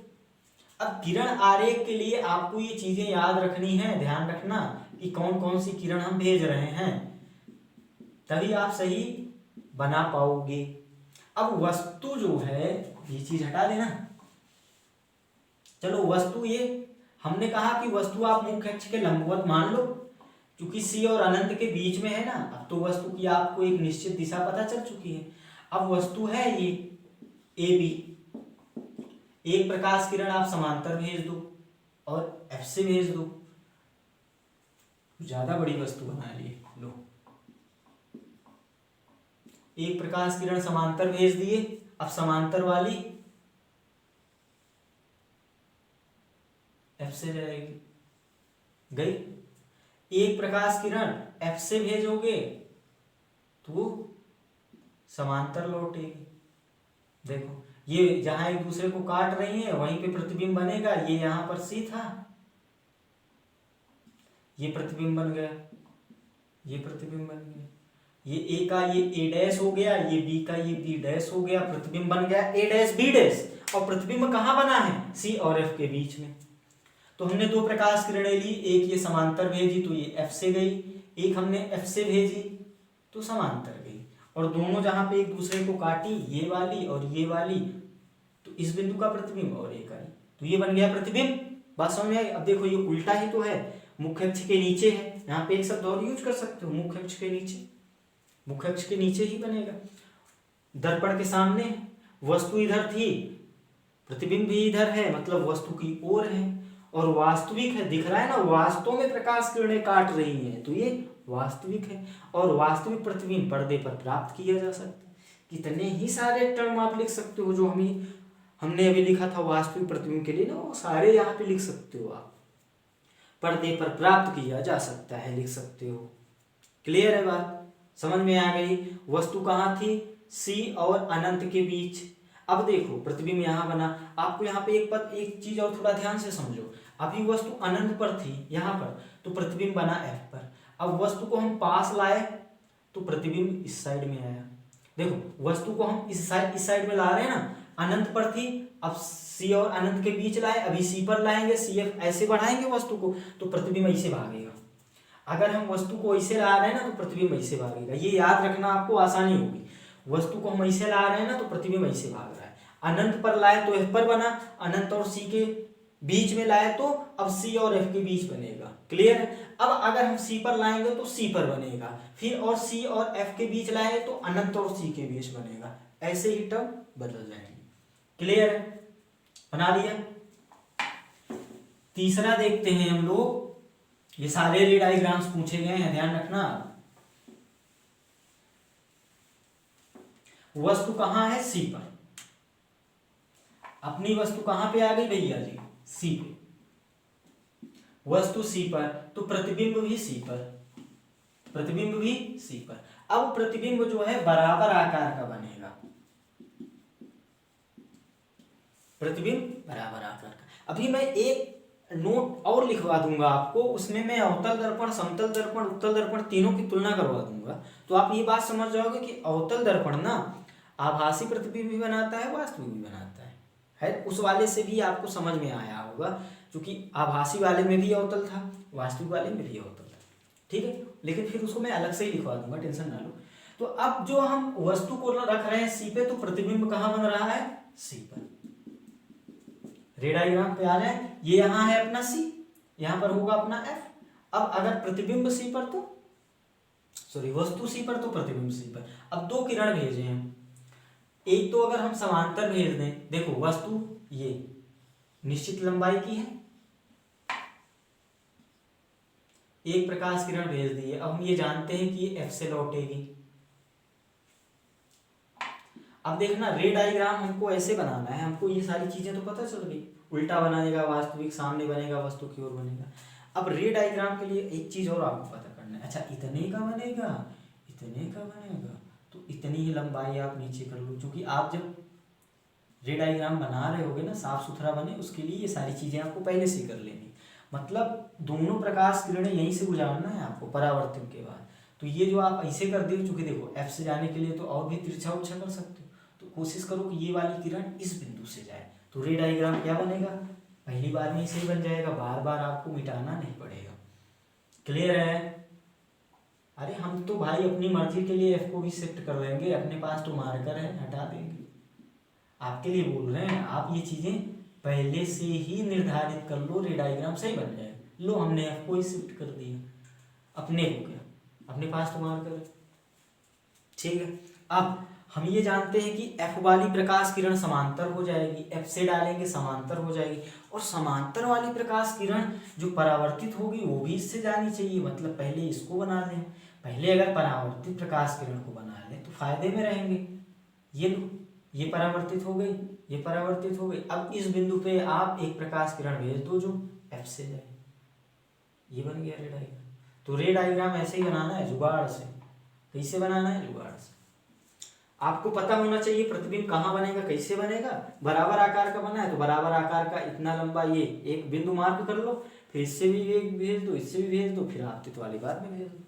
अब किरण आरेख के लिए आपको ये चीजें याद रखनी है, ध्यान रखना कि कौन कौन सी किरण हम भेज रहे हैं। तभी आप सही बना पाओगे। अब वस्तु जो है, ये चीज हटा देना। चलो वस्तु, ये हमने कहा कि वस्तु आप मुख्य अक्ष के लंबवत मान लो, क्योंकि सी और अनंत के बीच में है ना। अब तो वस्तु की आपको एक निश्चित दिशा पता चल चुकी है। अब वस्तु है ये ए बी, एक प्रकाश किरण आप समांतर भेज दो और एफ से भेज दो, ज्यादा बड़ी वस्तु बना ली। लो, एक प्रकाश किरण समांतर भेज दिए, अब समांतर वाली एफ से जाएगी, गई। एक प्रकाश किरण एफ से भेजोगे तो समांतर लौटेगी। देखो ये जहां एक दूसरे को काट रही है वहीं पे प्रतिबिंब बनेगा। ये यहां पर सी था, ये प्रतिबिंब बन गया, ये प्रतिबिंब बन गया। ये ए का ये ए डैश हो गया, ये बी का ये बी डैश हो गया, प्रतिबिंब बन गया ए डैश बी डैश। और प्रतिबिंब कहाँ बना है? सी और एफ के बीच में। तो हमने दो प्रकाश किरणें ली, एक ये समांतर भेजी तो ये एफ से गई, एक हमने एफ से भेजी तो समांतर गई। और दोनों जहां पे एक दूसरे को काटी, ये वाली और ये वाली, तो इस बिंदु का प्रतिबिंब और एक आई, तो ये बन गया प्रतिबिंब। बात समझ में आई? अब देखो ये उल्टा ही तो है, मुख्य अक्ष के नीचे है। यहाँ पे एक शब्द और यूज कर सकते हो, मुख्य अक्ष के नीचे, मुख्य अक्ष के नीचे ही बनेगा। दर्पण के सामने वस्तु इधर थी, प्रतिबिंब भी इधर है, मतलब वस्तु की ओर है और वास्तविक है। दिख रहा है ना, वास्तव में प्रकाश किरणें काट रही हैं, तो ये वास्तविक है। और वास्तविक प्रतिबिंब पर्दे पर प्राप्त किया जा सकता है। कितने ही सारे टर्म आप लिख सकते हो जो हमने अभी लिखा था वास्तविक प्रतिबिंब के लिए ना, वो सारे यहाँ पे लिख सकते हो आप। पर्दे पर प्राप्त किया जा सकता है, लिख सकते हो। क्लियर है बात? समझ में आ गई? वस्तु कहाँ थी? सी और अनंत के बीच। अब देखो प्रतिबिंब यहाँ बना। आपको यहाँ पे एक चीज और थोड़ा ध्यान से समझो। अभी वस्तु अनंत पर थी यहाँ पर, तो प्रतिबिंब बना एफ पर। अब वस्तु को हम पास लाए तो प्रतिबिंब इस साइड में आया। देखो वस्तु को हम इस साइड में ला रहे हैं ना, अनंत पर थी, अब सी और अनंत के बीच लाए, अभी सी पर लाएंगे, सी एफ ऐसे बढ़ाएंगे वस्तु को, तो प्रतिबिंब ऐसे भागेगा। अगर हम वस्तु को ऐसे ला रहे हैं ना तो प्रतिबिंब ऐसे भागेगा। ये याद रखना, आपको आसानी होगी। वस्तु को हम ऐसे ला रहे हैं ना तो प्रतिबिंब ऐसे भाग रहा है। अनंत पर लाए तो एफ पर बना, अनंत और सी के बीच में लाए तो अब सी और एफ के बीच बनेगा। क्लियर है? अब अगर हम सी पर लाएंगे तो सी पर बनेगा, फिर और सी और एफ के बीच लाएंगे तो अनंत और सी के बीच बनेगा। ऐसे ही टर्म बदल जाएंगे। क्लियर है? बना लिया। तीसरा देखते हैं हम लोग। ये सारे रे डायग्राम्स पूछे गए हैं, ध्यान रखना। वस्तु कहां है? सी पर। अपनी वस्तु कहां पे आ गई भैया जी? सी पे। वस्तु सी पर तो प्रतिबिंब भी सी पर, प्रतिबिंब भी सी पर। अब प्रतिबिंब जो है बराबर आकार का बनेगा, प्रतिबिंब बराबर आकार का। अभी मैं एक नोट और लिखवा दूंगा आपको, उसमें मैं अवतल दर्पण, समतल दर्पण, उत्तल दर्पण तीनों की तुलना करवा दूंगा, तो आप ये बात समझ जाओगे कि अवतल दर्पण ना आभासी प्रतिबिंब भी बनाता है, वास्तविक भी बनाता है। उस वाले से भी आपको समझ में आया होगा, क्योंकि आभासी वाले में भी अवतल था, वास्तविक वाले में भी अवतल था। ठीक है, लेकिन फिर उसको मैं अलग से ही लिखवा दूंगा, टेंशन ना लो। तो अब जो हम वस्तु को रख रहे हैं सी पे, तो प्रतिबिंब कहाँ बन रहा है? सी पर। रे डायग्राम पे आ जाए, ये यहाँ है अपना सी, यहाँ पर होगा अपना एफ। अब अगर प्रतिबिंब सी पर तो वस्तु सी पर तो प्रतिबिंब सी पर। अब दो किरण भेजे हैं, एक तो अगर हम समांतर भेज दें, देखो वस्तु ये निश्चित लंबाई की है, एक प्रकाश किरण भेज दी है। अब हम ये जानते हैं कि ये एफ से लौटेगी। अब देखना रे डायग्राम हमको ऐसे बनाना है, हमको ये सारी चीजें तो पता चल गई, उल्टा बनेगा, वास्तविक सामने बनेगा, वस्तु की ओर बनेगा। अब रे डायग्राम के लिए एक चीज और आपको पता करना है। अच्छा इतने का बनेगा, इतने का बनेगा, तो इतनी ही लंबाई आप नीचे कर लो, क्योंकि आप जब रे डायग्राम बना रहे होगे ना, साफ सुथरा बने, उसके लिए ये सारी चीजें आपको पहले से कर लेनी। मतलब दोनों प्रकाश किरणें यहीं से गुजारना है आपको परावर्तन के बाद। तो ये जो आप ऐसे कर दे, चूंकि देखो एफ से जाने के लिए तो और भी तिरछा उछा कर सकते हो, तो कोशिश करो कि ये वाली किरण इस बिंदु से जाए, तो रे डायग्राम क्या बनेगा? पहली बार में सही बन जाएगा, बार बार आपको मिटाना नहीं पड़ेगा। क्लियर है? अरे हम तो भाई अपनी मर्जी के लिए एफ को भी शिफ्ट कर लेंगे, अपने पास तो मार्कर है, हटा देंगे। आपके लिए बोल रहे हैं, आप ये चीजें पहले से ही निर्धारित कर लो, रे डायग्राम सही बन जाएगा। लो हमने एफ को ही शिफ्ट कर दिया, अपने को क्या, अपने पास तो मार्कर है, ठीक है। अब हम ये जानते हैं कि एफ वाली प्रकाश किरण समांतर हो जाएगी, एफ से डालेंगे समांतर हो जाएगी, और समांतर वाली प्रकाश किरण जो परावर्तित होगी वो भी इससे जानी चाहिए, मतलब पहले इसको बना लें। पहले अगर परावर्तित प्रकाश किरण को बना लें तो फायदे में रहेंगे। ये लो, ये परावर्तित हो गई, ये परावर्तित हो गई। अब इस बिंदु पे आप एक प्रकाश किरण भेज दो जो एफ से जाए, ये बन गया रे डायग्राम। तो रे डायग्राम ऐसे ही बनाना है, जुगाड़ से। कैसे बनाना है? जुगाड़ से। आपको पता होना चाहिए प्रतिबिंब कहाँ बनेगा, कैसे बनेगा। बराबर आकार का बना है तो बराबर आकार का इतना लंबा ये एक बिंदु मार्क कर लो, फिर इससे भी एक भेज दो, इससे भी भेज दो, फिर आपतित वाली बात में भेज दो।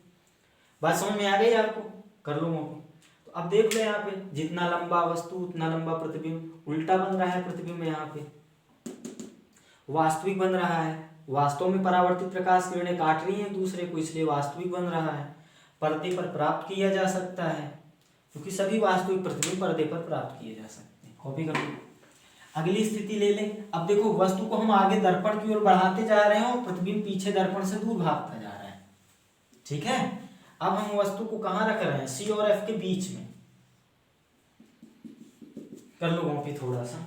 बात समझ में आ गई आपको? कर लो मौके। तो अब देख लो यहाँ पे, जितना लंबा वस्तु उतना लंबा प्रतिबिंब। उल्टा बन रहा है प्रतिबिंब, यहाँ पे वास्तविक बन रहा है। वास्तव में परावर्तित प्रकाश किरणें काट रही हैं दूसरे को, इसलिए वास्तविक बन रहा है। पर्दे पर प्राप्त किया जा सकता है, क्योंकि सभी वास्तविक प्रतिबिंब पर्दे पर प्राप्त किए जा सकते हैं। कॉपी कर लो। अगली स्थिति ले लें। अब देखो, वस्तु को हम आगे दर्पण की ओर बढ़ाते जा रहे हैं और प्रतिबिंब पीछे दर्पण से दूर भागता जा रहा है, ठीक है। अब हम वस्तु को कहाँ रख रहे हैं? सी और एफ के बीच में। कर लो कॉपी थोड़ा सा,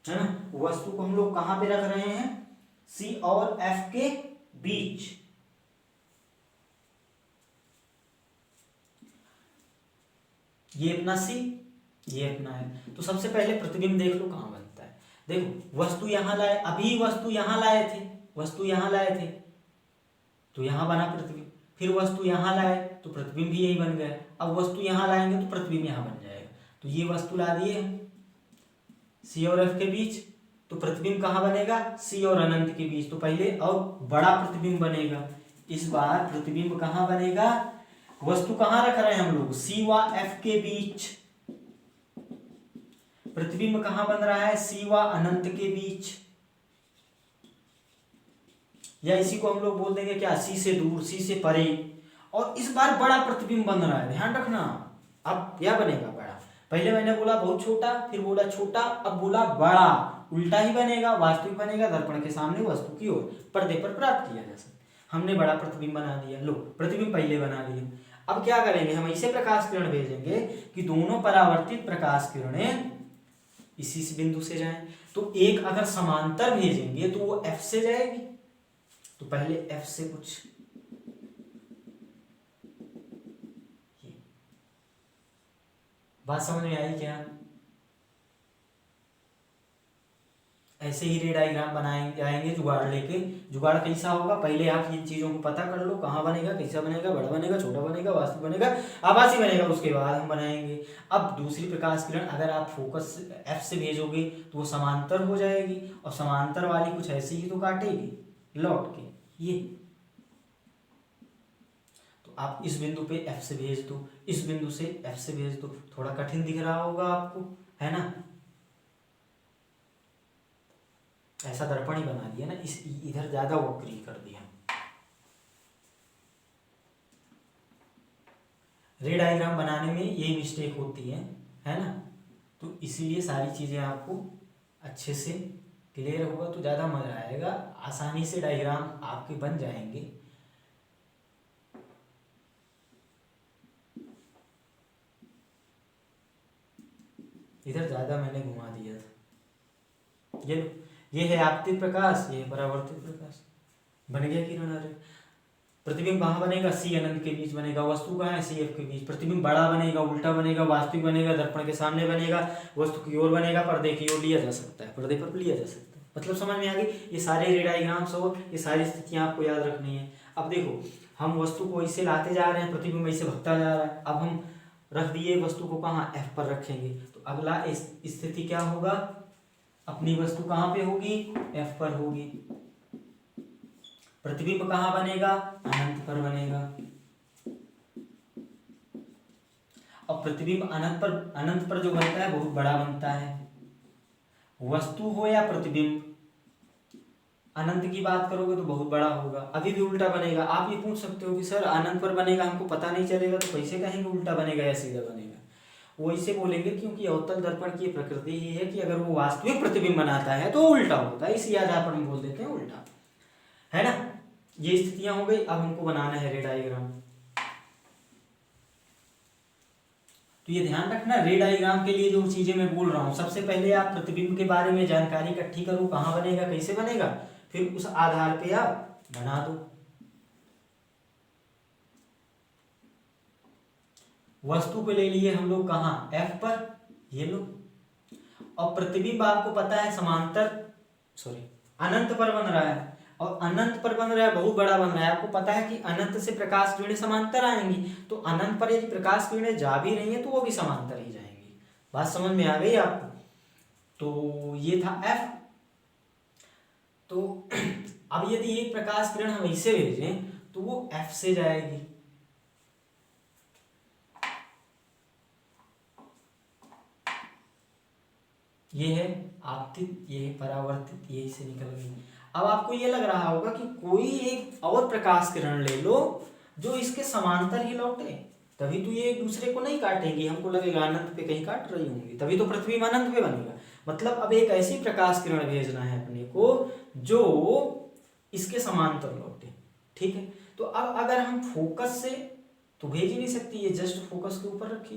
है ना। वस्तु को हम लोग कहाँ पे रख रहे हैं? सी और एफ के बीच। ये अपना सी, ये अपना है। तो सबसे पहले प्रतिबिंब देख लो कहाँ बनता है। देखो, वस्तु यहां लाए, अभी वस्तु यहां लाए थे, वस्तु यहां लाए थे तो यहां बना प्रतिबिंब। फिर वस्तु यहां लाए तो प्रतिबिंब भी यही बन गया। अब वस्तु यहां लाएंगे तो प्रतिबिंब यहां बन जाएगा। तो ये वस्तु ला दिए हम सी और एफ के बीच, तो प्रतिबिंब कहाँ बनेगा? सी और अनंत के बीच। तो पहले और बड़ा प्रतिबिंब बनेगा। इस बार प्रतिबिंब कहाँ बनेगा? वस्तु कहाँ रख रहे हैं हम लोग? सी व एफ के बीच। प्रतिबिंब कहाँ बन रहा है? सी व अनंत के बीच, या इसी को हम लोग बोल देंगे क्या? सी से दूर, सी से परे। और इस बार बड़ा प्रतिबिंब बन रहा है, ध्यान रखना। अब क्या बनेगा? बड़ा। पहले मैंने बोला बहुत छोटा, फिर बोला छोटा, अब बोला बड़ा। उल्टा ही बनेगा, वास्तविक बनेगा, दर्पण के सामने वस्तु की ओर पर्दे पर प्राप्त किया जा सकता। हमने बड़ा प्रतिबिंब बना दिया। लो, प्रतिबिंब पहले बना लिया। अब क्या करेंगे? हम ऐसे प्रकाश किरण भेजेंगे कि दोनों परावर्तित प्रकाश किरणें इसी से बिंदु से जाएं। तो एक अगर समांतर भेजेंगे तो वो एफ से जाएगी। तो पहले एफ से कुछ बात समझ में आई क्या? ऐसे ही रे डायग्राम बनाएंगे, जाएंगे जुगाड़ लेके। जुगाड़ कैसा होगा? पहले आप इन चीजों को पता कर लो, कहाँ बनेगा, कैसा बनेगा, बड़ा बनेगा, छोटा बनेगा, वास्तविक बनेगा, आभासी बनेगा, उसके बाद हम बनाएंगे। अब दूसरी प्रकाश किरण अगर आप फोकस एफ से भेजोगे तो वो समांतर हो जाएगी, और समांतर वाली कुछ ऐसे ही तो काटेगी लौट के ये। तो आप इस बिंदु पे एफ से भेज दो, इस बिंदु से एफ से भेज दो। थोड़ा कठिन दिख रहा होगा आपको, है ना। ऐसा दर्पण ही बना दिया ना, इस इधर ज्यादा वक्री कर दिया। रे डायग्राम बनाने में यही मिस्टेक होती है ना। तो इसीलिए सारी चीजें आपको अच्छे से क्लियर होगा तो ज्यादा मजा आएगा, आसानी से डायग्राम आपके बन जाएंगे। इधर ज्यादा मैंने घुमा दिया था। ये है आपतित प्रकाश, ये है परावर्तित प्रकाश। बन गया किरण। अरे प्रतिबिंब कहाँ बनेगा? सी अनंत के बीच बनेगा। वस्तु कहाँ है? सी एफ के बीच। प्रतिबिंब बड़ा बनेगा, उल्टा बनेगा, वास्तविक बनेगा, दर्पण के सामने बनेगा, वस्तु की ओर बनेगा, पर्दे की ओर लिया जा सकता है, पर्दे पर लिया जा सकता है। मतलब समझ में आ गई? ये सारे रे डायग्राम्स और ये सारी स्थितियां आपको याद रखनी है। अब देखो, हम वस्तु को ऐसे लाते जा रहे हैं, प्रतिबिंब ऐसे भगता जा रहा है। अब हम रख दिए वस्तु को कहाँ? एफ पर रखेंगे। तो अगला स्थिति क्या होगा? अपनी वस्तु कहाँ पे होगी? एफ पर होगी। प्रतिबिंब कहाँ बनेगा? अनंत पर बनेगा। और प्रतिबिंब अनंत पर जो बनता है बहुत बड़ा बनता है। वस्तु हो या प्रतिबिंब, अनंत की बात करोगे तो बहुत बड़ा होगा, अभी भी उल्टा बनेगा। आप ये पूछ सकते हो कि सर अनंत पर बनेगा हमको पता नहीं चलेगा, तो कैसे कहेंगे उल्टा बनेगा या सीधा बनेगा? वो इसे बोलेंगे क्योंकि अवतल दर्पण की प्रकृति ही है कि अगर वो वास्तविक प्रतिबिंब बनाता है तो उल्टा होता है, इसी आधार पर हम बोल देते हैं उल्टा, है ना। ये स्थितियां हो गई। अब हमको बनाना है रे डायग्राम। तो ये ध्यान रखना, रे डायग्राम के लिए जो चीजें मैं बोल रहा हूँ, सबसे पहले आप प्रतिबिंब के बारे में जानकारी इकट्ठी करो, कहाँ बनेगा, कैसे बनेगा, फिर उस आधार पे आप बना दो। वस्तु को ले लिए हम लोग कहाँ, F पर, ये लो। और प्रतिबिंब आपको पता है समांतर, सॉरी अनंत पर बन रहा है, और अनंत पर बन रहा है, बहुत बड़ा बन रहा है। आपको पता है कि अनंत से प्रकाश किरणें समांतर आएंगी, तो अनंत पर यदि प्रकाश किरणें जा भी रही हैं तो वो भी समांतर ही जाएंगी। बात समझ में आ गई आपको? तो ये था F। तो अब यदि एक प्रकाश किरण हम ऐसे भेजें तो वो F से जाएगी, ये है आपतित, ये है परावर्तित, यही से निकल गई। अब आपको ये लग रहा होगा कि कोई एक और प्रकाश किरण ले लो जो इसके समांतर ही लौटे, तभी तो ये एक दूसरे को नहीं काटेंगी। हमको लगेगा अनंत पे कहीं काट रही होंगी, तभी तो पृथ्वी में अनंत पे बनेगा। मतलब अब एक ऐसी प्रकाश किरण भेजना है अपने को जो इसके समांतर लौटे, ठीक है। तो अब अगर हम फोकस से तो भेज ही नहीं सकती, ये जस्ट फोकस के ऊपर रखी,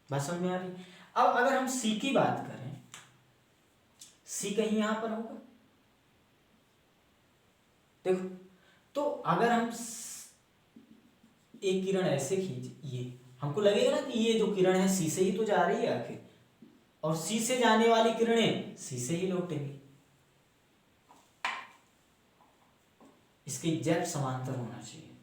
बात समझ में आ रही। अब अगर हम सी की बात करें, सी कहीं यहां पर होगा, देखो। तो अगर हम एक किरण ऐसे खींच, ये हमको लगेगा ना कि ये जो किरण है सी से ही तो जा रही है आखिर, और सी से जाने वाली किरणें सी से ही लौटेंगी, इसके एग्जैक्ट समांतर होना चाहिए।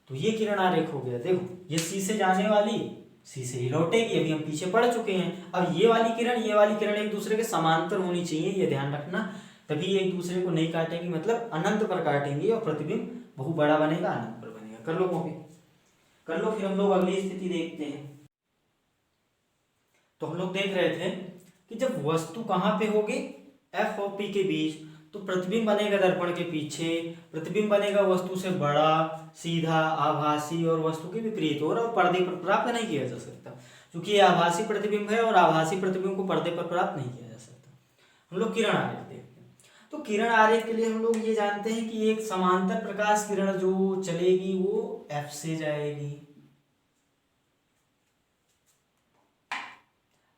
तो ये किरण आरेख हो गया, देखो ये सी से जाने वाली सी से ही लौटेगी, अभी हम पीछे पढ़ चुके हैं। अब ये वाली किरण एक दूसरे के समांतर होनी चाहिए, ये ध्यान रखना, तभी ये एक दूसरे को नहीं काटेंगी, मतलब अनंत पर काटेंगी और प्रतिबिंब बहुत बड़ा बनेगा, अनंत पर बनेगा। कर लो कॉपी, कर लो। फिर हम लोग अगली स्थिति देखते हैं। तो हम लोग देख रहे थे कि जब वस्तु कहाँ पे होगी, F और P के बीच, तो प्रतिबिंब बनेगा दर्पण के पीछे, प्रतिबिंब बनेगा वस्तु से बड़ा, सीधा, आभासी और वस्तु के विपरीत, और पर्दे पर प्राप्त नहीं किया जा सकता, क्योंकि ये आभासी प्रतिबिंब है और आभासी प्रतिबिंब को पर्दे पर प्राप्त नहीं किया जा सकता। हम लोग किरण आरेख देखते हैं। तो किरण आरेख के लिए हम लोग ये जानते हैं कि एक समांतर प्रकाश किरण जो चलेगी वो F से जाएगी।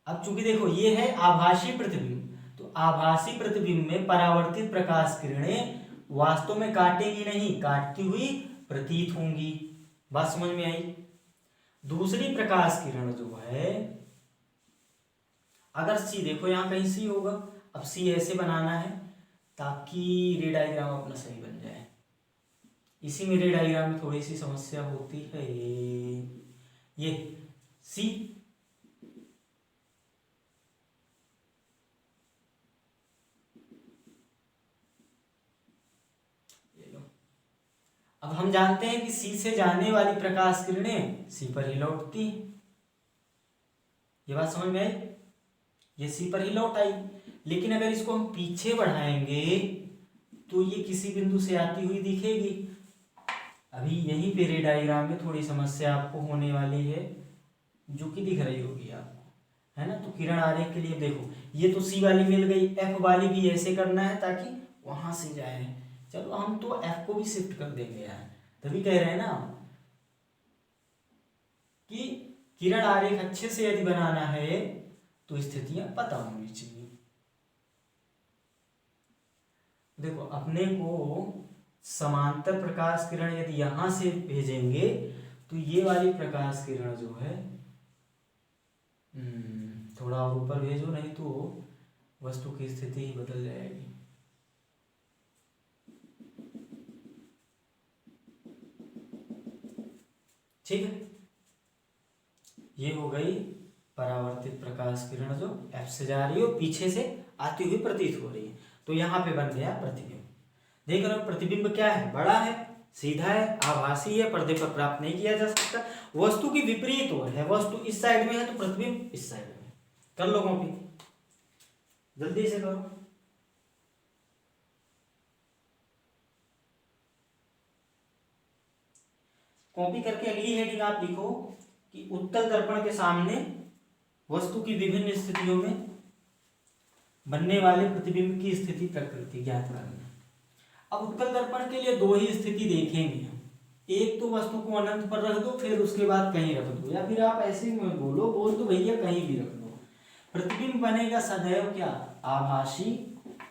अब चूंकि देखो ये है आभासी प्रतिबिंब, तो आभासी प्रतिबिंब में परावर्तित प्रकाश किरणें वास्तव में काटेंगी नहीं, काटती हुई प्रतीत होंगी। बात समझ में आई? दूसरी प्रकाश किरण जो है, अगर सी, देखो यहां कहीं सी होगा, अब सी ऐसे बनाना है ताकि रे डायग्राम अपना सही बन जाए। इसी में रे डायग्राम में थोड़ी सी समस्या होती है। ये सी, अब हम जानते हैं कि सी से जाने वाली प्रकाश किरणें सी पर ही लौटती, ये बात समझ में आई? ये सी पर ही लौट आई, लेकिन अगर इसको हम पीछे बढ़ाएंगे तो ये किसी बिंदु से आती हुई दिखेगी। अभी यहीं पे रे डायग्राम में थोड़ी समस्या आपको होने वाली है, जो कि दिख रही होगी आपको, है ना। तो किरण आरेख के लिए देखो, ये तो सी वाली मिल गई, एफ वाली भी ऐसे करना है ताकि वहां से जाए। चलो हम तो एफ को भी शिफ्ट कर देंगे यार, तभी कह रहे हैं ना कि किरण आरेख अच्छे से यदि बनाना है तो स्थितियां पता होनी चाहिए। देखो अपने को समांतर प्रकाश किरण यदि यहां से भेजेंगे तो ये वाली प्रकाश किरण जो है, थोड़ा और ऊपर भेजो, नहीं तो वस्तु की स्थिति ही बदल जाएगी। ठीक है, ये हो गई परावर्तित प्रकाश किरण जो F से जा रही है और पीछे से आती हुई प्रतीत हो रही है। तो यहां पे बन गया प्रतिबिंब। देख रहे हो प्रतिबिंब क्या है, बड़ा है, सीधा है, आभासी है, पर्दे पर प्राप्त नहीं किया जा सकता। वस्तु की विपरीत ओर है, वस्तु इस साइड में है तो प्रतिबिंब इस साइड में। कर लो कॉपी, जल्दी से करो। कॉपी करके अगली हेडिंग आप लिखो कि उत्तल दर्पण के सामने वस्तु की विभिन्न स्थितियों में बनने वाले प्रतिबिंब की स्थिति प्रकृति ज्ञात करना। अब उत्तल दर्पण के लिए दो ही स्थिति देखेंगे हम। एक तो वस्तु को अनंत पर रख दो, फिर उसके बाद कहीं रख दो, या फिर आप ऐसे ही बोल दो भैया कहीं भी रख दो। प्रतिबिंब बनेगा सदैव क्या, आभासी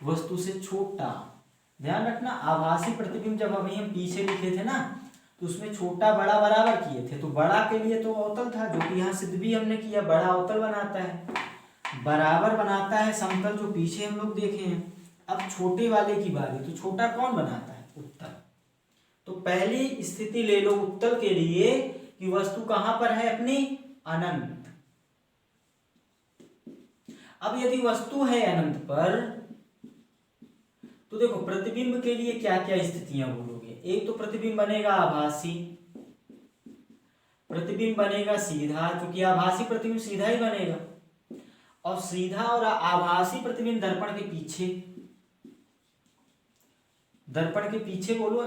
वस्तु से छोटा। ध्यान रखना, आभासी प्रतिबिंब जब अभी हम पीछे लिखे थे ना, तो उसमें छोटा बड़ा बराबर किए थे। तो बड़ा के लिए तो अवतल था, जो कि यहाँ सिद्ध भी हमने किया, बड़ा अवतल बनाता है, बराबर बनाता है समतल, जो पीछे हम लोग देखे हैं। अब छोटे वाले की बारी, तो छोटा कौन बनाता है, उत्तल। तो पहली स्थिति ले लो उत्तल के लिए कि वस्तु कहां पर है अपनी, अनंत। अब यदि वस्तु है अनंत पर, तो देखो प्रतिबिंब के लिए क्या क्या स्थितियां बोलोगे। एक तो प्रतिबिंब बनेगा आभासी, प्रतिबिंब बनेगा सीधा, क्योंकि आभासी प्रतिबिंब सीधा ही बनेगा, और सीधा और आभासी प्रतिबिंब दर्पण के पीछे। दर्पण के पीछे बोलो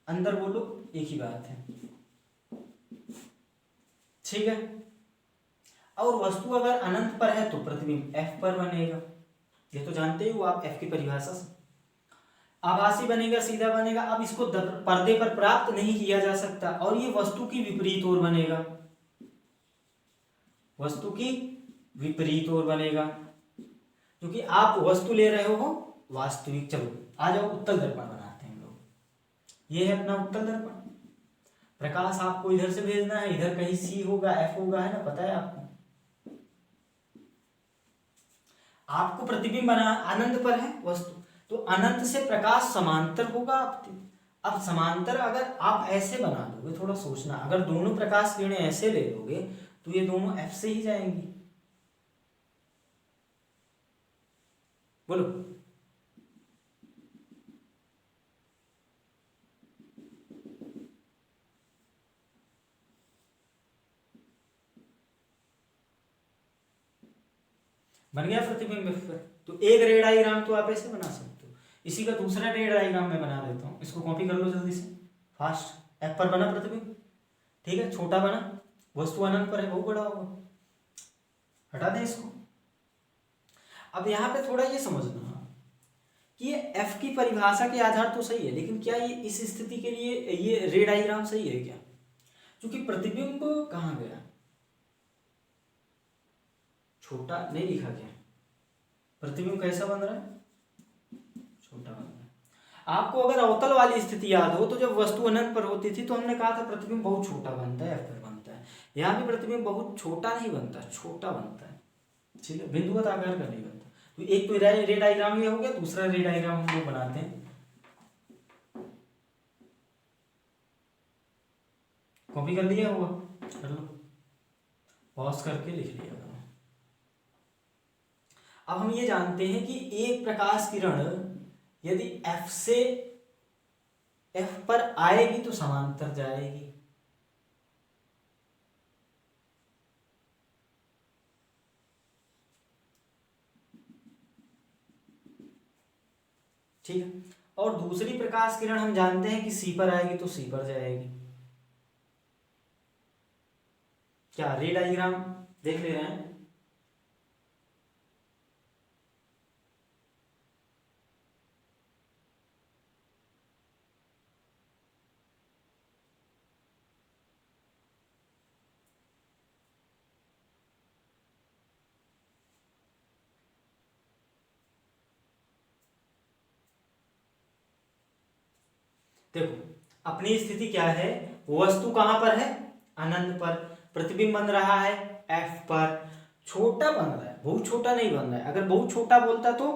अंदर बोलो, एक ही बात है, ठीक है। और वस्तु अगर अनंत पर है तो प्रतिबिंब F पर बनेगा, ये तो जानते हो आप F की परिभाषा से। आभासी बनेगा, सीधा बनेगा। अब इसको पर्दे पर प्राप्त नहीं किया जा सकता, और ये वस्तु की विपरीत ओर बनेगा, वस्तु की विपरीत ओर बनेगा, क्योंकि आप वस्तु ले रहे हो वास्तविक। चलो आ जाओ, उत्तल दर्पण बनाते हैं हम लोग। ये है अपना उत्तल दर्पण। प्रकाश आपको इधर से भेजना है, इधर कहीं C होगा, F होगा, है ना, पता है आपको। आपको प्रतिबिंब बना, अनंत पर है वस्तु, तो अनंत से प्रकाश समांतर होगा। अब समांतर अगर आप ऐसे बना दोगे, थोड़ा सोचना, अगर दोनों प्रकाश किरणें ऐसे ले लोगे तो ये दोनों F से ही जाएंगी, बोलो। बन गया प्रतिबिंब F पर। तो एक रे डायग्राम तो आप ऐसे बना सकते हो। इसी का दूसरा रे डायग्राम मैं बना देता हूँ, इसको कॉपी कर लो जल्दी से, फास्ट। F पर बना प्रतिबिंब, ठीक है, छोटा बना, वस्तु अनंत पर है, बहुत बड़ा होगा, हटा दें इसको। अब यहाँ पे थोड़ा ये समझना कि ये F की परिभाषा के आधार तो सही है, लेकिन क्या ये इस स्थिति के लिए ये रे डायग्राम सही है क्या? क्योंकि प्रतिबिंब कहाँ गया, छोटा नहीं लिखा क्या, प्रतिबिंब कैसा बन रहा है, छोटा बन रहा है। आपको अगर अवतल वाली स्थिति याद हो, तो जब वस्तु अनंत पर होती थी तो हमने कहा था प्रतिबिंब बहुत छोटा बनता है, F पर बनता है। यहाँ भी प्रतिबिंब बहुत छोटा नहीं बनता, छोटा बनता है, ठीक है, बिंदुवत आकार का नहीं बनता। तो एक तो रे डायग्राम ये हो गया, दूसरा रे डायग्राम हम लोग बनाते हैं, कॉपी कर लिया होगा, कर लो, पॉज करके लिख लिया। अब हम ये जानते हैं कि एक प्रकाश किरण यदि F से F पर आएगी तो समांतर जाएगी, ठीक है। और दूसरी प्रकाश किरण हम जानते हैं कि C पर आएगी तो C पर जाएगी। क्या रे डायग्राम देख ले रहे हैं? देखो अपनी स्थिति क्या है, वस्तु कहां पर है, अनंत पर, प्रतिबिंब बन रहा है F पर, छोटा बन रहा है, बहुत छोटा नहीं बन रहा है। अगर बहुत छोटा बोलता तो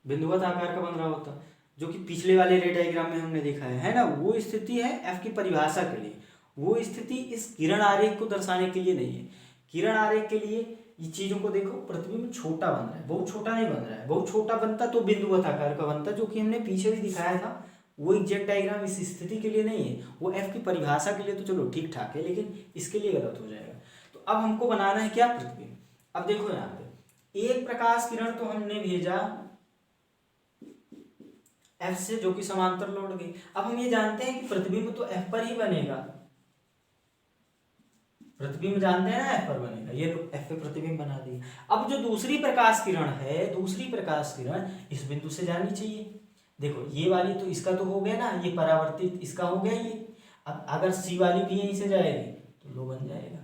बिंदुवत आकार का बन रहा होता, जो कि पिछले वाले रे डायग्राम में हमने देखा है ना। वो स्थिति है F की परिभाषा के लिए, वो स्थिति इस किरण आरेख को दर्शाने के लिए नहीं है। किरण आरेख के लिए ये चीजों को देखो, प्रतिबिंब छोटा बन रहा है, बहुत छोटा नहीं बन रहा है। बहुत छोटा बनता तो बिंदुवत आकार का बनता, जो कि हमने पीछे भी दिखाया था। वो एग्जैक्ट डायग्राम इस स्थिति के लिए नहीं है, वो F की परिभाषा के लिए तो चलो ठीक ठाक है, लेकिन इसके लिए गलत हो जाएगा। तो अब हमको बनाना है क्या, प्रतिबिंब। अब देखो यहाँ पे एक प्रकाश किरण तो हमने भेजा F से, जो कि समांतर लौट गई। अब हम ये जानते हैं कि प्रतिबिंब तो F पर ही बनेगा, प्रतिबिंब जानते हैं ना एफ पर बनेगा, ये लो एफ पे प्रतिबिंब बना दिया। अब जो दूसरी प्रकाश किरण है, दूसरी प्रकाश किरण इस बिंदु से जानी चाहिए। देखो ये वाली तो इसका तो हो गया ना, ये परावर्तित इसका हो गया ये। अब अगर सी वाली भी यहीं से जाएगी तो लो बन जाएगा।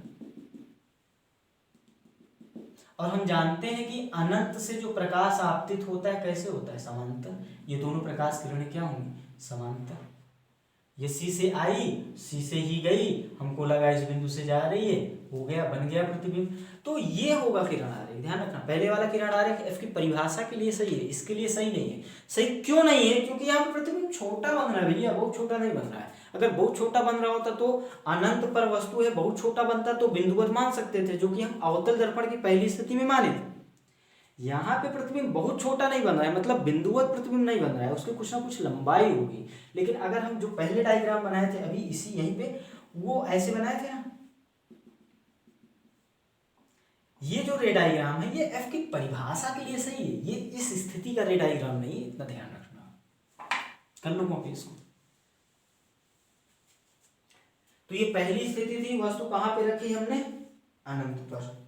और हम जानते हैं कि अनंत से जो प्रकाश आपतित होता है कैसे होता है, समांतर। ये दोनों प्रकाश किरणें क्या होंगी, समांतर। ये सी से आई, सी से ही गई, हमको लगा इस बिंदु से जा रही है, हो गया, बन गया प्रतिबिंब। तो ये होगा किरण आरेख। ध्यान रखना, पहले वाला किरण आरेख एफ की परिभाषा के लिए सही है, इसके लिए सही नहीं है। सही क्यों नहीं है, क्योंकि यहाँ पर प्रतिबिंब छोटा बन रहा है भैया, बहुत छोटा नहीं बन रहा है। अगर बहुत छोटा बन रहा होता तो अनंत पर वस्तु है, बहुत छोटा बनता तो बिंदुवत मान सकते थे, जो कि हम अवतल दर्पण की पहली स्थिति में माने थे। यहाँ पे प्रतिबिंब बहुत छोटा नहीं बन रहा है, मतलब बिंदुवत प्रतिबिंब नहीं बन रहा है, उसकी कुछ ना कुछ लंबाई होगी। लेकिन अगर हम जो पहले डायग्राम बनाए थे अभी इसी यहीं पे, वो ऐसे बनाए थे ना। ये जो रे डायग्राम है ये एफ की परिभाषा के लिए सही है, ये इस स्थिति का रे डायग्राम नहीं है, इतना ध्यान रखना। कर लो कॉपी इसको। तो ये पहली स्थिति थी, वस्तु कहां पे रखी हमने, अनंत पर।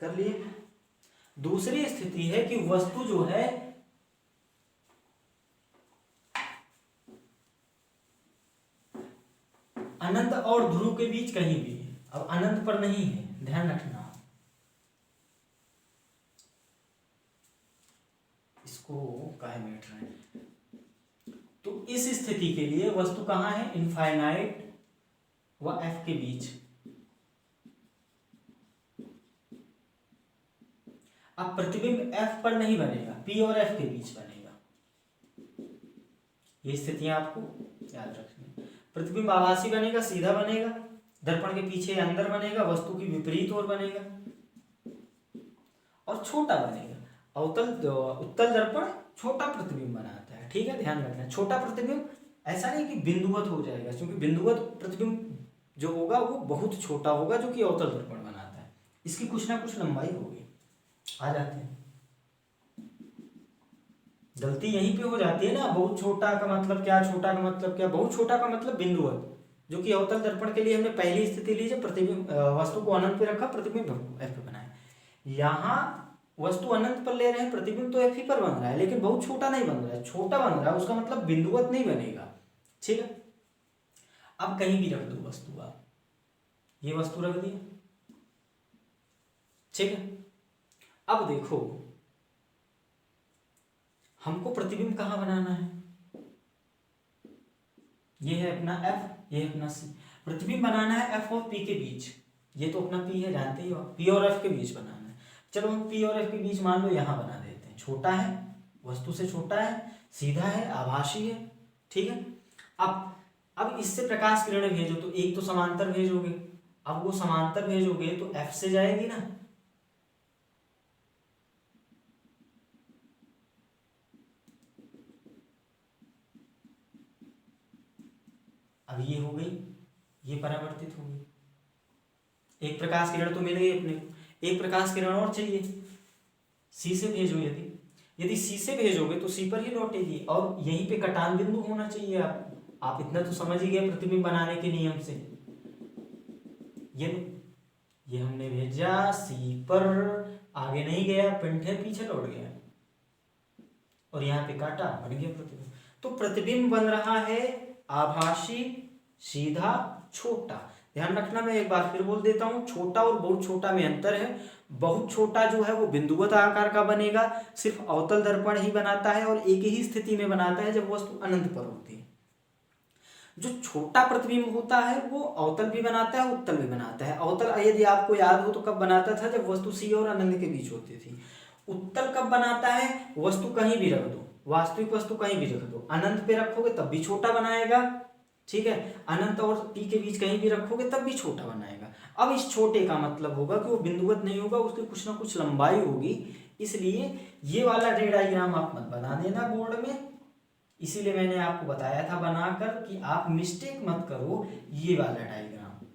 कर लिए। दूसरी स्थिति है कि वस्तु जो है अनंत और ध्रुव के बीच कहीं भी है। अब अनंत पर नहीं है, ध्यान रखना। इसको काहे में बैठ रहे हैं। तो इस स्थिति के लिए वस्तु कहां है, इनफाइनाइट व एफ के बीच। अब प्रतिबिंब एफ पर नहीं बनेगा, पी और एफ के बीच बनेगा। ये स्थितियां आपको याद रखनी। प्रतिबिंब आभासी बनेगा, सीधा बनेगा, दर्पण के पीछे अंदर बनेगा, वस्तु की विपरीत ओर बनेगा और छोटा बनेगा। उत्तल दर्पण छोटा प्रतिबिंब बनाता है, ठीक है, ध्यान रखना। छोटा प्रतिबिंब ऐसा नहीं कि बिंदुवत हो जाएगा, क्योंकि बिंदुवत प्रतिबिंब जो होगा वो बहुत छोटा होगा, जो कि अवतल दर्पण बनाता है। इसकी कुछ ना कुछ लंबाई होगी। आ जाते हैं, गलती यहीं पे हो जाती है ना। बहुत छोटा का मतलब क्या, छोटा का मतलब क्या, बहुत छोटा का मतलब बिंदुवत, जो कि अवतल दर्पण के लिए हमने पहली स्थिति ली, जब प्रतिबिंब वस्तु को अनंत पे रखा, प्रतिबिंब एफ पे बनाया। यहाँ वस्तु अनंत पर ले रहे हैं, प्रतिबिंब तो एफ ही पर बन रहा है, लेकिन बहुत छोटा नहीं बन रहा है, छोटा बन रहा है, उसका मतलब बिंदुवत नहीं बनेगा, ठीक है। अब कहीं भी रख दो वस्तु, आप ये वस्तु रख दी, ठीक है। अब देखो हमको प्रतिबिंब कहाँ बनाना है, ये है अपना एफ, ये है अपना सी। प्रतिबिंब बनाना है एफ और पी के बीच। ये तो अपना पी है, जानते ही हो, पी और एफ के बीच बनाना है। चलो हम पी और एफ के बीच मान लो यहाँ बना देते हैं। छोटा है, वस्तु से छोटा है, सीधा है, आभासी है, ठीक है। अब इससे प्रकाश किरणें भेजो, तो एक तो समांतर भेजोगे। अब वो समांतर भेजोगे तो एफ से जाएगी ना, अब ये हो गई, ये परावर्तित हो गई। एक प्रकाश किरण तो मिल गई अपने को, एक प्रकाश किरण और चाहिए, सी से भेजो। यदि सी से भेजोगे तो सी पर ही लौटेगी, और यहीं पे कटान बिंदु होना चाहिए। आप इतना तो समझ ही गए प्रतिबिंब बनाने के नियम से। ये हमने भेजा सी पर, आगे नहीं गया, पिंड पीछे लौट गया, और यहाँ पे काटा, बन गया प्रतिबिंब। तो प्रतिबिंब बन रहा है आभासी, सीधा, छोटा। ध्यान रखना, मैं एक बार फिर बोल देता हूं, छोटा और बहुत छोटा में अंतर है। बहुत छोटा जो है वो बिंदुवत आकार का बनेगा, सिर्फ अवतल दर्पण ही बनाता है और एक ही स्थिति में बनाता है, जब वस्तु अनंत पर होती है। जो छोटा प्रतिबिंब होता है वो अवतल भी बनाता है, उत्तल भी बनाता है। अवतल यदि आपको याद हो तो कब बनाता था, जब वस्तु सी और अनंत के बीच होती थी। उत्तल कब बनाता है, वस्तु कहीं भी रख दो, वास्तविक वस्तु कहीं भी रख दो, अनंत पे रखोगे तब भी छोटा बनाएगा, ठीक है। अनंत और पी के बीच कहीं भी रखोगे तब भी छोटा बनाएगा। अब इस छोटे का मतलब होगा कि वो बिंदुवत नहीं होगा, उसकी कुछ ना कुछ लंबाई होगी। इसलिए ये वाला रे डायग्राम आप मत बना देना बोर्ड में, इसीलिए मैंने आपको बताया था बनाकर कि आप मिस्टेक मत करो। ये वाला डायग्राम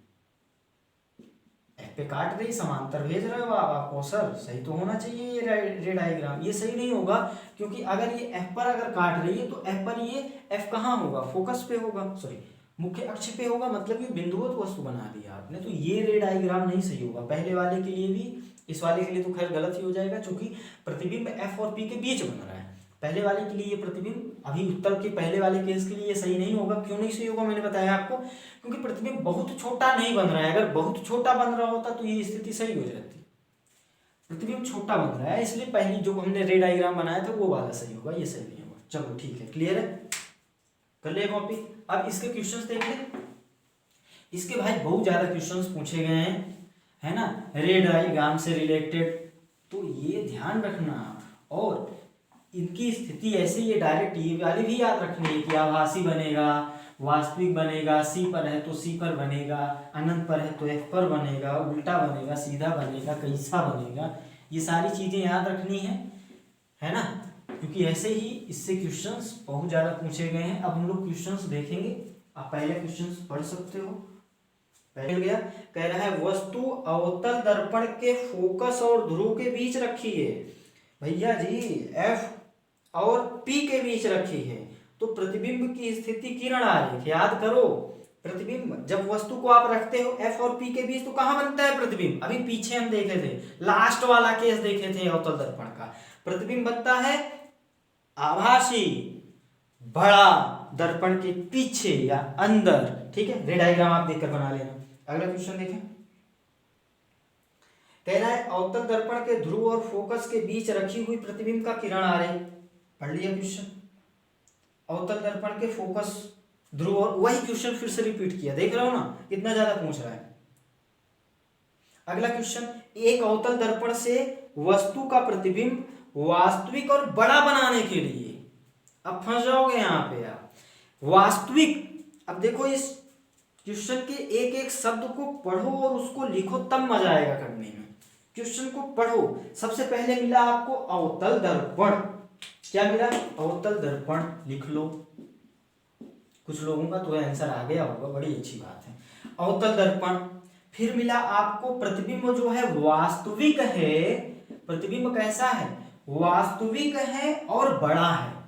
एफ पे पे काट रही, समांतर भेज रहे हो आपको सर सही तो होना चाहिए ये रे डायग्राम। ये सही नहीं होगा क्योंकि अगर ये एफ पर अगर काट रही है तो एफ पर ये एफ कहाँ होगा, फोकस पे होगा, सॉरी मुख्य अक्ष पे होगा, मतलब ये बिंदुवत वस्तु बना दिया आपने, तो ये रे डायग्राम नहीं सही होगा। पहले वाले के लिए भी, इस वाले के लिए तो खैर गलत ही हो जाएगा क्योंकि प्रतिबिंब एफ और पी के बीच बन रहा है। पहले वाले के लिए ये प्रतिबिंब, अभी उत्तर के पहले वाले केस के लिए ये सही नहीं होगा। क्यों नहीं सही होगा मैंने बताया आपको, क्योंकि प्रतिबिंब बहुत छोटा नहीं बन रहा है। अगर बहुत छोटा बन रहा होता तो ये स्थिति सही हो जाती। प्रतिबिंब छोटा बन रहा है इसलिए पहली जो हमने रे डायग्राम बनाया था वो वाला सही होगा, ये सही नहीं होगा। चलो ठीक है, क्लियर है, कर ले कॉपी। अब इसके क्वेश्चंस देख ले। इसके भाई बहुत ज्यादा क्वेश्चंस पूछे गए हैं, है ना, रे डायग्राम से रिलेटेड, तो ये ध्यान रखना। और इनकी स्थिति ऐसे, ये डायरेक्ट ये वाली भी याद रखनी है कि आभासी बनेगा, वास्तविक बनेगा, सी पर है तो सी पर बनेगा, अनंत पर है तो एफ पर बनेगा, उल्टा बनेगा, सीधा बनेगा, कैसा बनेगा, ये सारी चीजें याद रखनी है ना, क्योंकि ऐसे ही इससे क्वेश्चंस बहुत ज्यादा पूछे गए हैं। अब हम लोग क्वेश्चंस देखेंगे। आप पहले क्वेश्चंस पढ़ सकते हो। पहले गया, कह रहा है वस्तु अवतल दर्पण के फोकस और ध्रुव के बीच रखी है। भैया जी एफ और पी के बीच रखी है, तो प्रतिबिंब की स्थिति किरण आरेख याद करो। प्रतिबिंब जब वस्तु को आप रखते हो एफ और पी के बीच तो कहां बनता है प्रतिबिंब, अभी पीछे हम देखे थे, लास्ट वाला केस देखे थे अवतल दर्पण का। प्रतिबिंब बनता है आभासी बड़ा दर्पण के पीछे या अंदर, ठीक है। रे डायग्राम आप देखकर बना लेना। अगला क्वेश्चन देखें, कह रहा है अवतल दर्पण के ध्रुव और फोकस के बीच रखी हुई प्रतिबिंब का किरण आरेख। पढ़ लिया क्वेश्चन, अवतल दर्पण के फोकस ध्रुव, और वही क्वेश्चन फिर से रिपीट किया, देख रहे हो ना कितना ज्यादा पूछ रहा है। अगला क्वेश्चन, एक अवतल दर्पण से वस्तु का प्रतिबिंब वास्तविक और बड़ा बनाने के लिए, अब फंस जाओगे यहां पे आप, वास्तविक। अब देखो इस क्वेश्चन के एक एक शब्द को पढ़ो और उसको लिखो, तब मजा आएगा करने में। क्वेश्चन को पढ़ो। सबसे पहले मिला आपको अवतल दर्पण, क्या मिला, अवतल दर्पण, लिख लो। कुछ लोगों का तो आंसर आ गया होगा, बड़ी अच्छी बात है। अवतल दर्पण, फिर मिला आपको प्रतिबिंब जो है वास्तविक है। प्रतिबिंब कैसा है, वास्तविक है और बड़ा है।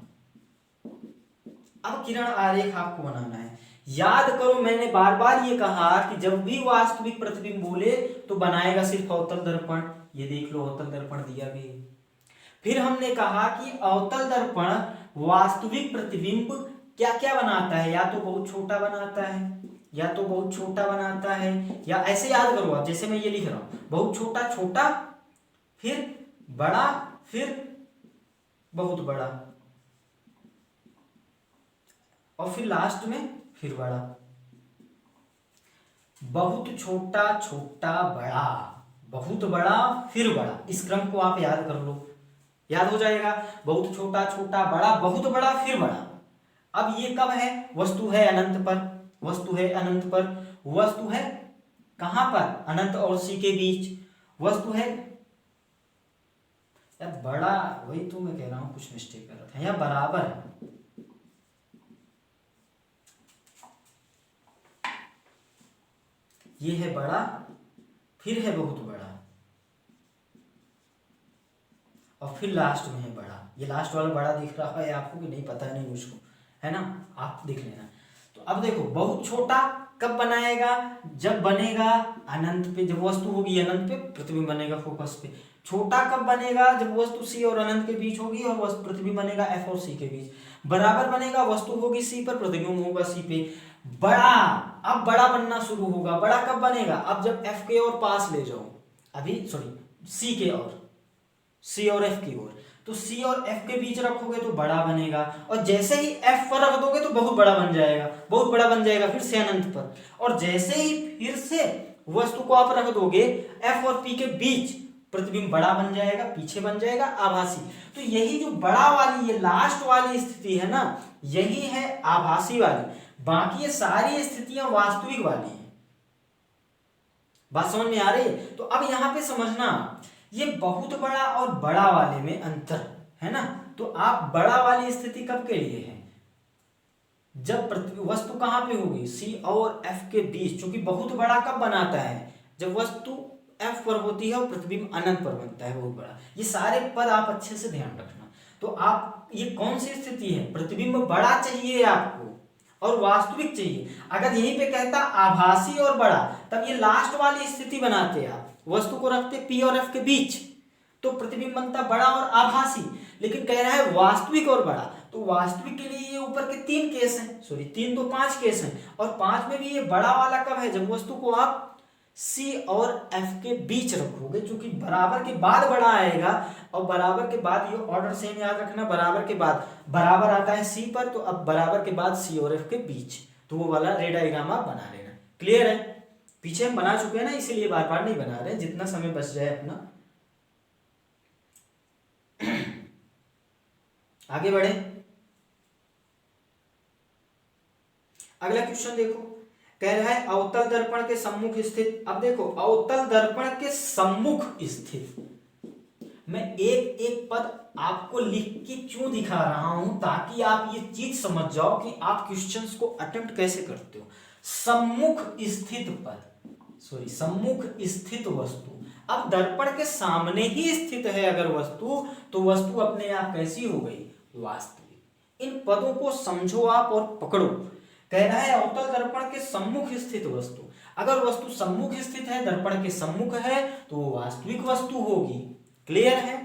अब किरण आरेख आपको बनाना है। याद करो मैंने बार बार ये कहा कि जब भी वास्तविक प्रतिबिंब बोले तो बनाएगा सिर्फ अवतल दर्पण। ये देख लो अवतल दर्पण दिया भी। फिर हमने कहा कि अवतल दर्पण वास्तविक प्रतिबिंब क्या क्या बनाता है, या तो बहुत छोटा बनाता है, या तो बहुत छोटा बनाता है, या ऐसे याद करो आप, जैसे मैं ये लिख रहा हूं, बहुत छोटा छोटा, फिर बड़ा, फिर बहुत बड़ा, और फिर लास्ट में फिर बड़ा। बहुत छोटा छोटा बड़ा, बहुत बड़ा फिर बड़ा, इस क्रम को आप याद कर लो, याद हो जाएगा। बहुत छोटा छोटा बड़ा, बहुत बड़ा फिर बड़ा। अब ये कब है, वस्तु है अनंत पर, वस्तु है अनंत पर, वस्तु है कहां पर, अनंत और सी के बीच, वस्तु है या बड़ा, वही तो मैं कह रहा हूं, कुछ मिस्टेक कर रहा था, या बराबर है, ये है बड़ा, फिर है बहुत बड़ा, और फिर लास्ट में है बड़ा। ये लास्ट वाला बड़ा दिख रहा है आपको कि नहीं, पता नहीं मुझको, है ना, आप देख लेना। तो अब देखो बहुत छोटा कब बनाएगा, जब बनेगा अनंत पे, जब वस्तु होगी अनंत पे, प्रतिबिंब बनेगा फोकस पे। छोटा कब बनेगा, जब वस्तु सी और अनंत के बीच होगी और प्रतिबिंब बनेगा एफ और सी के बीच। बराबर बनेगा, वस्तु होगी सी पर, प्रतिबिंब होगा सी पे। बड़ा, अब बड़ा बनना शुरू होगा। बड़ा कब बनेगा, अब जब एफ के और पास ले जाओ, अभी सॉरी सी के और, सी और एफ की ओर, तो सी और एफ के बीच रखोगे तो बड़ा बनेगा, और जैसे ही एफ पर रख दोगे तो बहुत बड़ा बन जाएगा, बहुत बड़ा बन जाएगा फिर से अनंत पर, और जैसे ही फिर से वस्तु को आप रख दोगे एफ और पी के बीच, प्रतिबिंब बड़ा बन जाएगा, पीछे बन जाएगा आभासी। तो यही जो बड़ा वाली, ये लास्ट वाली स्थिति है ना, यही है आभासी वाली। बाकी ये सारी स्थितियां वास्तविक वाली हैं। बात समझ में आ रही है? तो अब यहां पे समझना, ये बहुत बड़ा और बड़ा वाले में अंतर है ना। तो आप बड़ा वाली स्थिति कब के लिए है, जब वस्तु कहां पे होगी, सी और एफ के बीच। क्योंकि बहुत बड़ा कब बनाता है, जब वस्तु एफ पर होती है और प्रतिबिंब अनंत पर बनता है बहुत बड़ा। ये सारे पद आप अच्छे से ध्यान रखना। तो आप ये कौन सी स्थिति है, प्रतिबिंब बड़ा चाहिए आपको और वास्तविक चाहिए। अगर यहीं पे कहता आभासी और बड़ा, तब ये लास्ट वाली स्थिति बनाते आप, वस्तु को रखते पी और एफ के बीच, तो प्रतिबिंब बनता बड़ा और आभासी। लेकिन कह रहा है वास्तविक और बड़ा, तो वास्तविक के लिए ये ऊपर के 3 केस हैं, सॉरी 3 तो 5 केस हैं, और 5 में भी ये बड़ा वाला कब है, जब वस्तु को आप सी और एफ के बीच रखोगे, क्योंकि बराबर के बाद बड़ा आएगा, और बराबर के बाद ये ऑर्डर सेम याद रखना, बराबर के बाद बराबर आता है सी पर, तो अब बराबर के बाद सी और एफ के बीच, तो वो वाला रे डायग्राम आप बना लेना। क्लियर है? पीछे हम बना चुके हैं ना, इसीलिए बार बार नहीं बना रहे, जितना समय बच जाए अपना। आगे बढ़े, अगला क्वेश्चन देखो, कह रहा है अवतल दर्पण के सम्मुख स्थित। अब देखो अवतल दर्पण के सम्मुख स्थित, मैं एक एक पद आपको लिख के क्यों दिखा रहा हूं, ताकि आप ये चीज समझ जाओ कि आप क्वेश्चंस को अटेम्प्ट कैसे करते हो। सम्मुख स्थित पद, सॉरी सम्मुख स्थित वस्तु। अब दर्पण के सामने ही स्थित है अगर वस्तु, तो वस्तु अपने आप कैसी हो गई, वास्तविक। इन पदों को समझो आप और पकड़ो। कह रहा है अवतल दर्पण के सम्मुख स्थित वस्तु, अगर वस्तु सम्मुख स्थित है, दर्पण के सम्मुख है, तो वो वास्तविक वस्तु होगी। क्लियर है?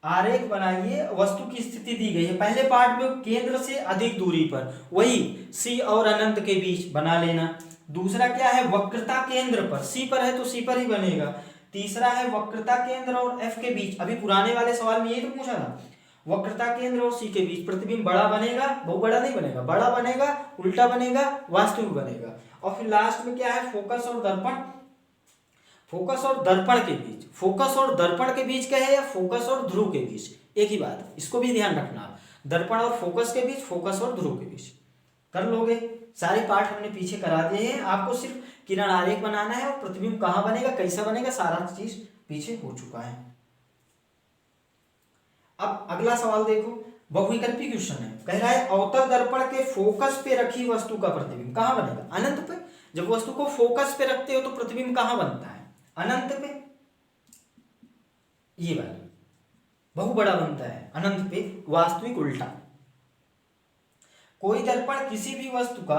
आरेख बनाइए, वस्तु की स्थिति दी गई है पहले पार्ट में, केंद्र से अधिक दूरी पर, वही सी और अनंत के बीच बना लेना। दूसरा क्या है, वक्रता केंद्र पर, सी पर है तो सी पर ही बनेगा। तीसरा है वक्रता केंद्र और एफ के बीच, अभी पुराने वाले सवाल में यही तो पूछा था, वक्रता केंद्र और सी के बीच प्रतिबिंब बड़ा बनेगा, बहुत बड़ा नहीं बनेगा, बड़ा बनेगा, उल्टा बनेगा, वास्तविक बनेगा। और फिर लास्ट में क्या है, फोकस और दर्पण, फोकस और दर्पण के बीच, फोकस और दर्पण के बीच क्या है, या फोकस और ध्रुव के बीच, एक ही बात है, इसको भी ध्यान रखना। दर्पण और फोकस के बीच, फोकस और ध्रुव के बीच कर लोगे। सारे पार्ट हमने पीछे करा दिए हैं, आपको सिर्फ किरण आरेख बनाना है और प्रतिबिंब कहाँ बनेगा, कैसा बनेगा, सारा चीज पीछे हो चुका है। अब अगला सवाल देखो, बहुविकल्पी क्वेश्चन है। कह रहा है अवतल दर्पण के फोकस पे रखी वस्तु का प्रतिबिंब कहाँ बनेगा, अनंत पे। जब वस्तु को फोकस पे रखते हो तो प्रतिबिंब कहाँ बनता है, अनंत पे। ये वाला बहु बड़ा बनता है अनंत पे, वास्तविक उल्टा। कोई दर्पण किसी भी वस्तु का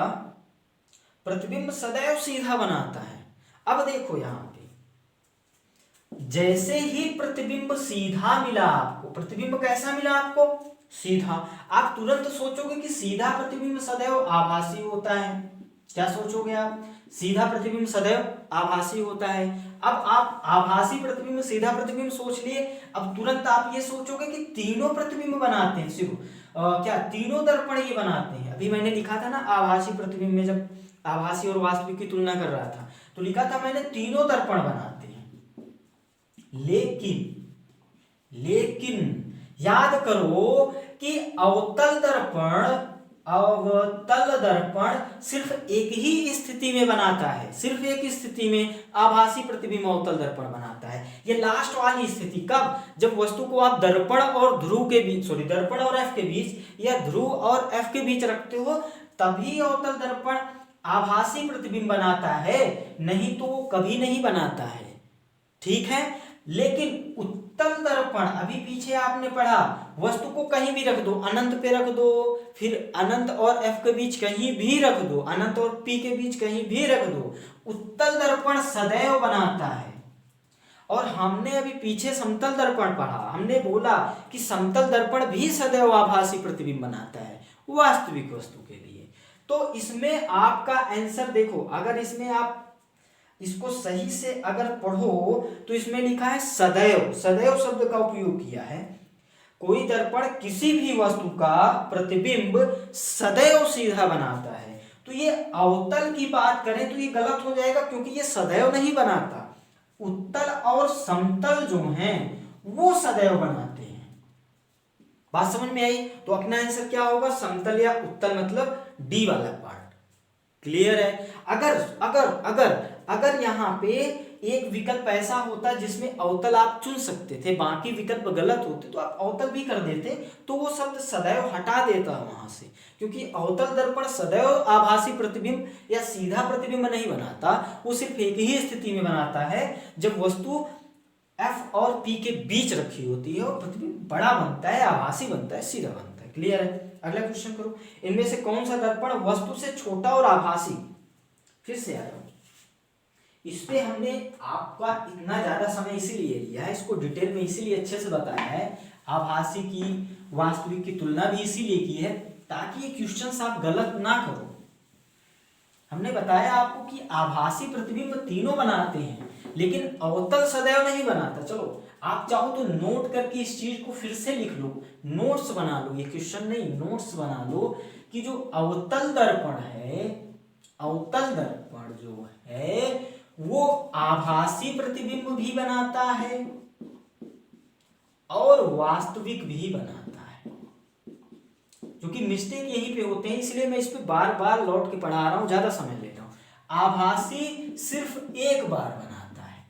प्रतिबिंब सदैव सीधा बनाता है। अब देखो यहां पे, जैसे ही प्रतिबिंब सीधा मिला आपको, प्रतिबिंब कैसा मिला आपको, सीधा, आप तुरंत सोचोगे कि सीधा प्रतिबिंब सदैव आभासी होता है। क्या सोचोगे आप, सीधा प्रतिबिंब सदैव आभासी होता है। अब आप आभासी प्रतिबिंब, सीधा प्रतिबिंब सोच लिए, अब तुरंत आप ये सोचोगे कि तीनों प्रतिबिंब बनाते हैं, सिर्फ क्या तीनों दर्पण ये बनाते हैं। अभी मैंने लिखा था ना आभासी प्रतिबिंब में, जब आभासी और वास्तविक की तुलना कर रहा था तो लिखा था मैंने तीनों दर्पण बनाते हैं। लेकिन याद करो कि अवतल दर्पण सिर्फ एक ही स्थिति में बनाता है, सिर्फ एक स्थिति में आभासी प्रतिबिंब अवतल दर्पण बनाता है। ये लास्ट वाली स्थिति कब, जब वस्तु को आप दर्पण और ध्रुव के बीच, सॉरी दर्पण और एफ के बीच या ध्रुव और एफ के बीच रखते हो, तभी अवतल दर्पण आभासी प्रतिबिंब बनाता है, नहीं तो वो कभी नहीं बनाता है। ठीक है? लेकिन उत्तल दर्पण, अभी पीछे आपने पढ़ा, वस्तु को कहीं भी रख दो, अनंत पे रख दो, फिर अनंत और एफ के बीच कहीं भी रख दो, अनंत और पी के बीच कहीं भी रख दो, उत्तल दर्पण सदैव बनाता है। और हमने अभी पीछे समतल दर्पण पढ़ा, हमने बोला कि समतल दर्पण भी सदैव आभासी प्रतिबिंब बनाता है वास्तविक वस्तु के लिए। तो इसमें आपका आंसर देखो, अगर इसमें आप इसको सही से अगर पढ़ो तो इसमें लिखा है सदैव, सदैव शब्द का उपयोग किया है। कोई दर्पण किसी भी वस्तु का प्रतिबिंब सदैव सीधा बनाता है। तो ये अवतल की बात करें तो ये गलत हो जाएगा, क्योंकि ये सदैव नहीं बनाता। उत्तल और समतल जो हैं वो सदैव बनाते हैं। बात समझ में आई? तो अपना आंसर क्या होगा, समतल या उत्तल, मतलब डी वाला पार्ट। क्लियर है? अगर अगर अगर अगर यहां पे एक विकल्प ऐसा होता है जिसमें अवतल आप चुन सकते थे, बाकी विकल्प गलत होते तो आप अवतल भी कर देते, तो वो शब्द सदैव हटा देता वहां से, क्योंकि अवतल दर्पण सदैव आभासी प्रतिबिंब या सीधा प्रतिबिंब नहीं बनाता, वो सिर्फ एक ही स्थिति में बनाता है जब वस्तु F और P के बीच रखी होती है और प्रतिबिंब बड़ा बनता है, आभासी बनता है, सीधा बनता है। क्लियर है? अगला क्वेश्चन करो, इनमें से कौन सा दर्पण वस्तु से छोटा और आभासी, फिर से आ जाओ इस पे, हमने आपका इतना ज्यादा समय इसीलिए लिया है, इसको डिटेल में इसीलिए अच्छे से बताया है, आभासी की वास्तविक की तुलना भी इसीलिए की है ताकि ये क्वेश्चंस आप गलत ना करो। हमने बताया आपको कि आभासी प्रतिबिंब तीनों बनाते हैं लेकिन अवतल सदैव नहीं बनाता। चलो आप चाहो तो नोट करके इस चीज को फिर से लिख लो, नोट्स बना लो, ये क्वेश्चन नहीं नोट्स बना लो कि जो अवतल दर्पण है, अवतल दर्पण जो है वो आभासी प्रतिबिंब भी बनाता है और वास्तविक भी बनाता है। क्योंकि मिस्टेक यहीं पे होते हैं इसलिए मैं इस पे बार बार लौट के पढ़ा रहा हूं, ज्यादा समय ले रहा हूं। आभासी सिर्फ एक बार बनाता है,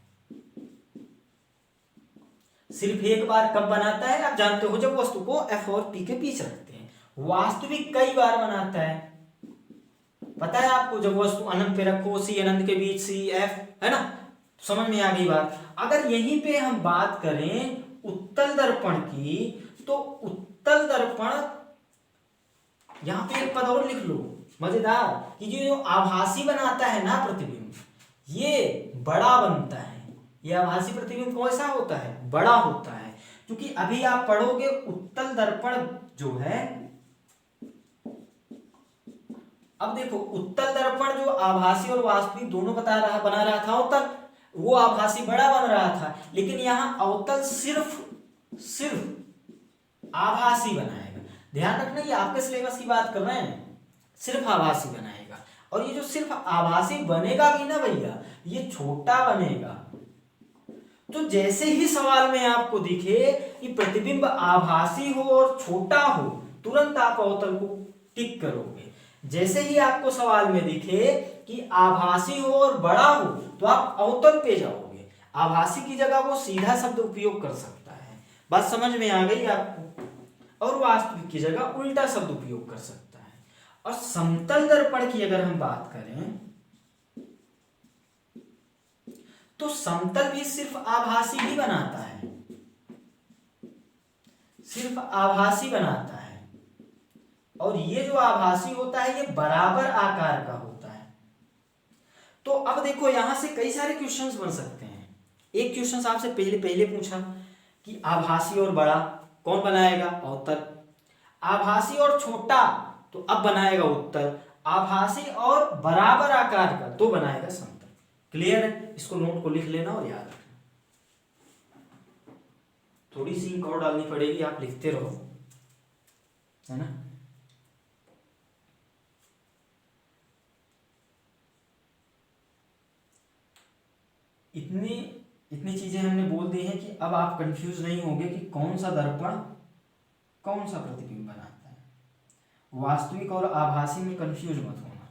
सिर्फ एक बार कब बनाता है आप जानते हो, जब वस्तु को F और P के बीच रखते हैं। वास्तविक कई बार बनाता है, पता है आपको, जब वस्तु अनंत पे रखो, C अनंत के बीच C F, है ना, समझ में आ गई बात। अगर यहीं पे हम बात करें उत्तल दर्पण की, तो उत्तल दर्पण, यहां पे एक पद और लिख लो मजेदार, कि जो आभासी बनाता है ना प्रतिबिंब, ये बड़ा बनता है। ये आभासी प्रतिबिंब कैसा होता है? बड़ा होता है। क्योंकि अभी आप पढ़ोगे उत्तल दर्पण जो है, अब देखो उत्तल दर्पण जो आभासी और वास्तविक दोनों बना रहा था उत्तल, वो आभासी बड़ा बन रहा था, लेकिन यहां अवतल सिर्फ आभासी बनाएगा। ध्यान रखना ये आपके सिलेबस की बात कर रहे हैं, सिर्फ आभासी बनाएगा। और ये जो सिर्फ आभासी बनेगा भी ना भैया, ये छोटा बनेगा। तो जैसे ही सवाल में आपको दिखे कि प्रतिबिंब आभासी हो और छोटा हो, तुरंत आप अवतल को टिक करोगे। जैसे ही आपको सवाल में दिखे कि आभासी हो और बड़ा हो, तो आप अवतल पे जाओगे। आभासी की जगह वो सीधा शब्द उपयोग कर सकता है, बात समझ में आ गई आपको, और वास्तविक की जगह उल्टा शब्द उपयोग कर सकता है। और समतल दर्पण की अगर हम बात करें तो समतल भी सिर्फ आभासी ही बनाता है, सिर्फ आभासी बनाता है। और ये जो आभासी होता है ये बराबर आकार का होता है। तो अब देखो यहां से कई सारे क्वेश्चंस बन सकते हैं। एक क्वेश्चन आपसे पहले पूछा कि आभासी और बड़ा कौन बनाएगा? अवतल। आभासी और छोटा तो अब बनाएगा उत्तल। आभासी और बराबर आकार का तो बनाएगा समतल। क्लियर है? इसको नोट को लिख लेना और याद रखना। थोड़ी सी इंक और डालनी पड़ेगी, आप लिखते रहो, है ना। इतनी चीजें हमने बोल दी हैं कि अब आप कंफ्यूज नहीं होंगे कि कौन सा दर्पण कौन सा प्रतिबिंब बनाता है। वास्तविक और आभासी में कंफ्यूज मत होना,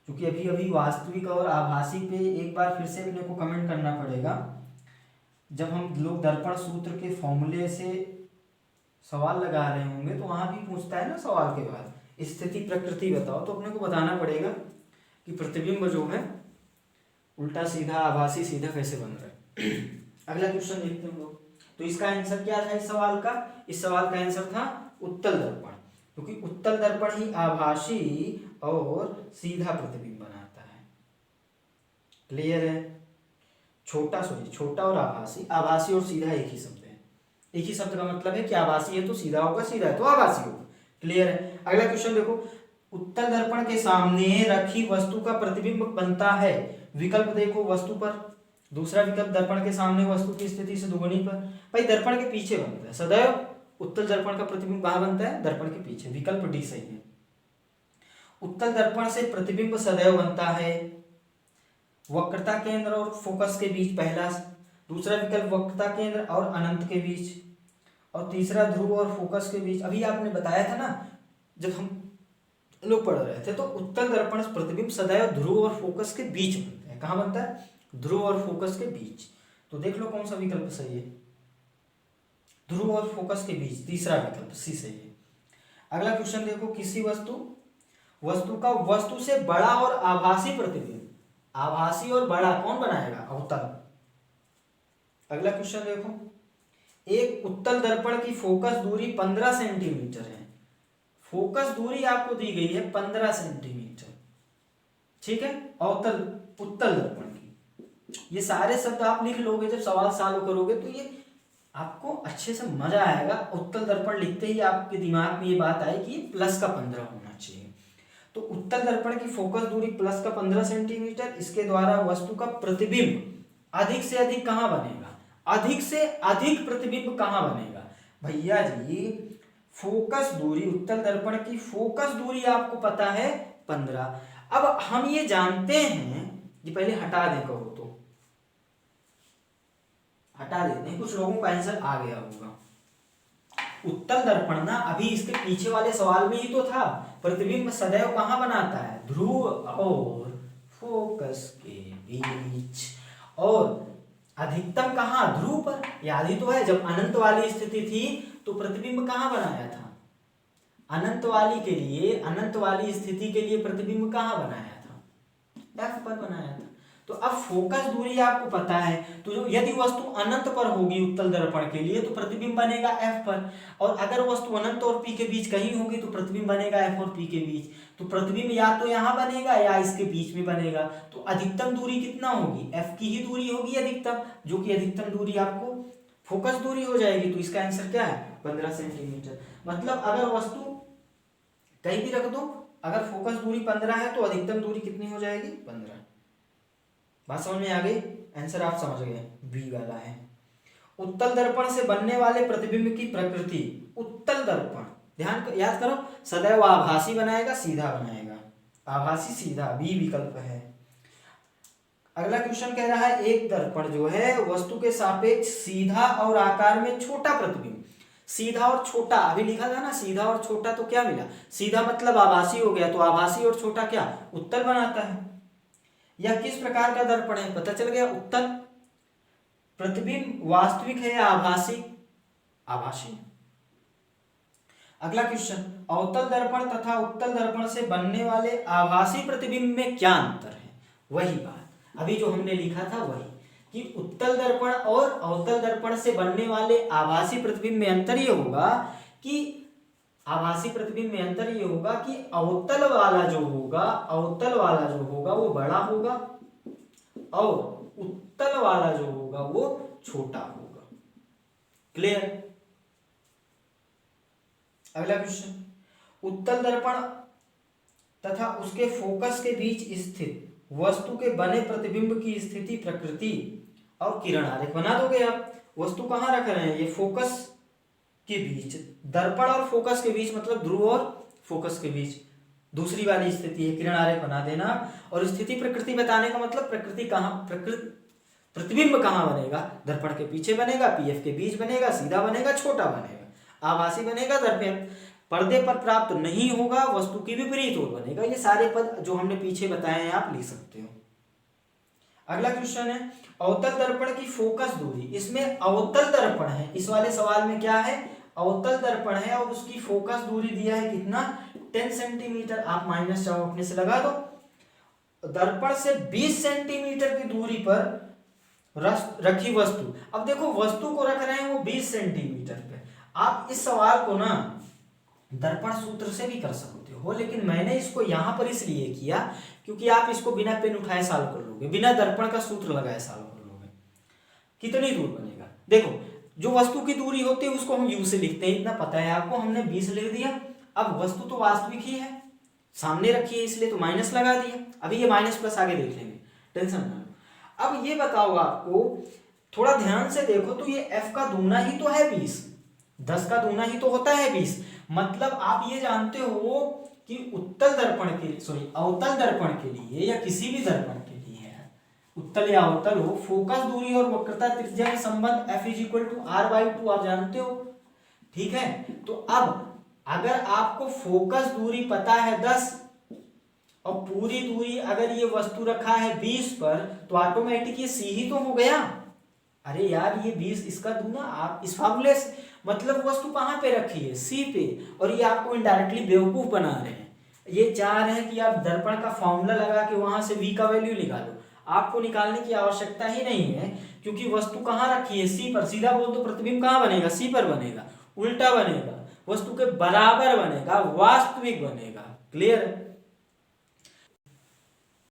क्योंकि अभी अभी वास्तविक और आभासी पे एक बार फिर से अपने को कमेंट करना पड़ेगा। जब हम लोग दर्पण सूत्र के फॉर्मूले से सवाल लगा रहे होंगे तो वहां भी पूछता है ना सवाल के बाद स्थिति प्रकृति बताओ, तो अपने को बताना पड़ेगा कि प्रतिबिंब जो है उल्टा सीधा आभासी सीधा कैसे बन रहा है। अगला क्वेश्चन देखते हैं लोग। तो इसका आंसर क्या था इस सवाल का? इस सवाल का आंसर था उत्तल दर्पण, क्योंकि उत्तल दर्पण ही आभासी और सीधा प्रतिबिंब बनाता है। क्लियर है? छोटा और आभासी और सीधा एक ही शब्द है। एक ही शब्द का मतलब है कि आभासी है तो सीधा होगा, सीधा है तो आभासी होगा। क्लियर है? अगला क्वेश्चन देखो, उत्तल दर्पण के सामने रखी वस्तु का प्रतिबिंब बनता है। विकल्प देखो, वस्तु पर, दूसरा विकल्प दर्पण के सामने वस्तु की स्थिति से दुगुनी पर। भाई दर्पण के पीछे बनता है सदैव, उत्तल दर्पण का प्रतिबिंब कहां बनता है? दर्पण के पीछे। विकल्प डी सही है। उत्तल दर्पण से प्रतिबिंब सदैव बनता है वक्रता केंद्र और फोकस के बीच, पहला। दूसरा विकल्प वक्रता केंद्र और अनंत के बीच, और तीसरा ध्रुव और फोकस के बीच। अभी आपने बताया था ना जब हम लोग पढ़ रहे थे, तो उत्तल दर्पण प्रतिबिंब सदैव ध्रुव और फोकस के बीच बनता है। कहां बनता है? ध्रुव और फोकस के बीच। तो देख लो कौन सा विकल्प सही है, ध्रुव और फोकस के बीच, तीसरा विकल्प सी सही है। अगला क्वेश्चन देखो, किसी वस्तु का वस्तु से बड़ा और आभासी प्रतिबिंब, आभासी और बड़ा कौन बनाएगा, अवतल। अगला क्वेश्चन देखो, एक उत्तल दर्पण की फोकस दूरी 15 सेंटीमीटर है, फोकस दूरी आपको दी गई है 15 सेंटीमीटर, ठीक है, अवतल उत्तल दर्पण की। ये सारे शब्द आप लिख लोगे जब सवाल सॉल्व करोगे तो ये आपको अच्छे से मजा आएगा। उत्तल दर्पण लिखते ही आपके दिमाग में ये बात आए कि प्लस का 15 होना चाहिए। तो उत्तल दर्पण की फोकस दूरी प्लस का 15 सेंटीमीटर, इसके द्वारा वस्तु का प्रतिबिंब अधिक से अधिक कहाँ बनेगा, अधिक से अधिक प्रतिबिंब कहाँ बनेगा भैया जी, फोकस दूरी, उत्तल दर्पण की फोकस दूरी आपको पता है 15। अब हम ये जानते हैं, ये पहले हटा दें कहो तो हटा देते हैं, कुछ लोगों का आंसर आ गया होगा। उत्तल दर्पण ना अभी इसके पीछे वाले सवाल में ही तो था, प्रतिबिंब सदैव कहाँ बनाता है, ध्रुव और फोकस के बीच, और अधिकतम कहाँ, ध्रुव पर। याद ही तो है, जब अनंत वाली स्थिति थी तो प्रतिबिंब कहाँ बनाया था, अनंत वाली के लिए, अनंत वाली स्थिति के लिए प्रतिबिंब कहाँ बनाया था, एफ पर बनाया था। तो अब फोकस दूरी आपको पता है, तो जो यदि वस्तु अनंत पर होगी उत्तल दर्पण के लिए तो प्रतिबिंब बनेगा एफ पर, और अगर वस्तु अनंत और पी के बीच कहीं होगी तो प्रतिबिंब बनेगा एफ और पी के बीच। तो प्रतिबिंब या तो यहाँ बनेगा या इसके बीच में बनेगा। तो अधिकतम दूरी कितना होगी, एफ की ही दूरी होगी अधिकतम, जो कि अधिकतम दूरी आपको फोकस दूरी हो जाएगी। तो इसका आंसर क्या है, 15 सेंटीमीटर। मतलब अगर वस्तु कहीं भी रख दो, अगर फोकस दूरी 15 है तो अधिकतम दूरी कितनी हो जाएगी, 15। बात समझ में आ गई, आंसर आप समझ गए, बी वाला है। उत्तल दर्पण से बनने वाले प्रतिबिंब की प्रकृति, उत्तल दर्पण ध्यान याद करो, सदैव आभासी बनाएगा सीधा बनाएगा, आभासी सीधा, बी विकल्प है। अगला क्वेश्चन कह रहा है, एक दर्पण जो है वस्तु के सापेक्ष सीधा और आकार में छोटा प्रतिबिंब, सीधा और छोटा अभी लिखा था ना, सीधा और छोटा, तो क्या मिला, सीधा मतलब आभासी हो गया, तो आभासी और छोटा क्या, उत्तल बनाता है। यह किस प्रकार का दर्पण है, पता चल गया, उत्तल। प्रतिबिंब वास्तविक है या आभासी, आभासी। अगला क्वेश्चन, अवतल दर्पण तथा उत्तल दर्पण से बनने वाले आभासी प्रतिबिंब में क्या अंतर है। वही बात अभी जो हमने लिखा था वही, कि उत्तल दर्पण और अवतल दर्पण से बनने वाले आभासी प्रतिबिंब में अंतर ये होगा कि आभासी प्रतिबिंब में अंतर ये होगा कि अवतल वाला जो होगा, अवतल वाला जो होगा वो बड़ा होगा और उत्तल वाला जो होगा वो छोटा होगा। क्लियर। अगला क्वेश्चन, उत्तल दर्पण तथा उसके फोकस के बीच स्थित वस्तु के बने प्रतिबिंब की स्थिति, प्रकृति और किरण आरेख बना दोगे आप। वस्तु कहाँ रख रहे हैं, ये फोकस के बीच, दर्पण और फोकस के बीच मतलब ध्रुव और फोकस के बीच दूसरी वाली स्थिति है, किरण आरेख बना देना। और स्थिति प्रकृति बताने का मतलब प्रकृति कहाँ, प्रतिबिंब कहाँ बनेगा, दर्पण के पीछे बनेगा, पीएफ के बीच बनेगा, सीधा बनेगा, छोटा बनेगा, आभासी बनेगा, दर्पण पर्दे पर प्राप्त नहीं होगा, वस्तु की विपरीत ओर बनेगा। ये सारे पद जो हमने पीछे बताए हैं आप लिख सकते हो। अगला क्वेश्चन है, अवतल दर्पण की फोकस दूरी, इसमें अवतल दर्पण है, इस वाले सवाल में क्या है, अवतल दर्पण है और उसकी फोकस दूरी दिया है कितना, 10 सेंटीमीटर। आप माइनस चाहो अपने से लगा दो। दर्पण से 20 सेंटीमीटर की दूरी पर रखी वस्तु, अब देखो वस्तु को रख रहे हैं वो 20 सेंटीमीटर पे। आप इस सवाल को ना दर्पण सूत्र से भी कर सकते हो, लेकिन मैंने इसको यहां पर इसलिए किया क्योंकि आप इसको बिना पेन उठाए सॉल्व कर लोगे, बिना दर्पण का सूत्र लगाए सॉल्व कर लोगे। कितनी दूर बनेगा, देखो जो वस्तु की दूरी होती है उसको हम यू से लिखते हैं, इतना पता है आपको, हमने 20 लिख दिया। अब वस्तु तो वास्तविक ही है, सामने रखी है इसलिए तो माइनस लगा दिया। अभी ये माइनस प्लस आगे देख लेंगे, टेंशन ना लो। अब ये बताओ आपको, थोड़ा ध्यान से देखो तो ये f का दूना ही तो है 20, 10 का दूना ही तो होता है 20। मतलब आप ये जानते हो कि उत्तल दर्पण के लिए, सॉरी अवतल दर्पण के लिए या किसी भी दर्पण के लिए है, उत्तल या अवतल हो, फोकस दूरी और वक्रता त्रिज्या के संबंध f = r/2 आप जानते हो, ठीक है। तो अब अगर आपको फोकस दूरी पता है 10 और पूरी दूरी अगर ये वस्तु रखा है 20 पर तो ऑटोमेटिक ये सी ही तो हो गया। अरे यार ये 20 इसका दूना आप इस फार्मूले से, मतलब वस्तु कहाँ पे रखी है, सी पे, और ये आपको इनडायरेक्टली बेवकूफ बना रहे हैं। ये चाह रहे हैं कि आप दर्पण का फॉर्मूला लगा के वहां से v का वैल्यू निकालो। आपको निकालने की आवश्यकता ही नहीं है, क्योंकि वस्तु कहाँ रखी है, सी पर। सीधा बोल तो प्रतिबिंब कहाँ बनेगा, सी पर बनेगा, उल्टा बनेगा, वस्तु के बराबर बनेगा, वास्तविक बनेगा। क्लियर है।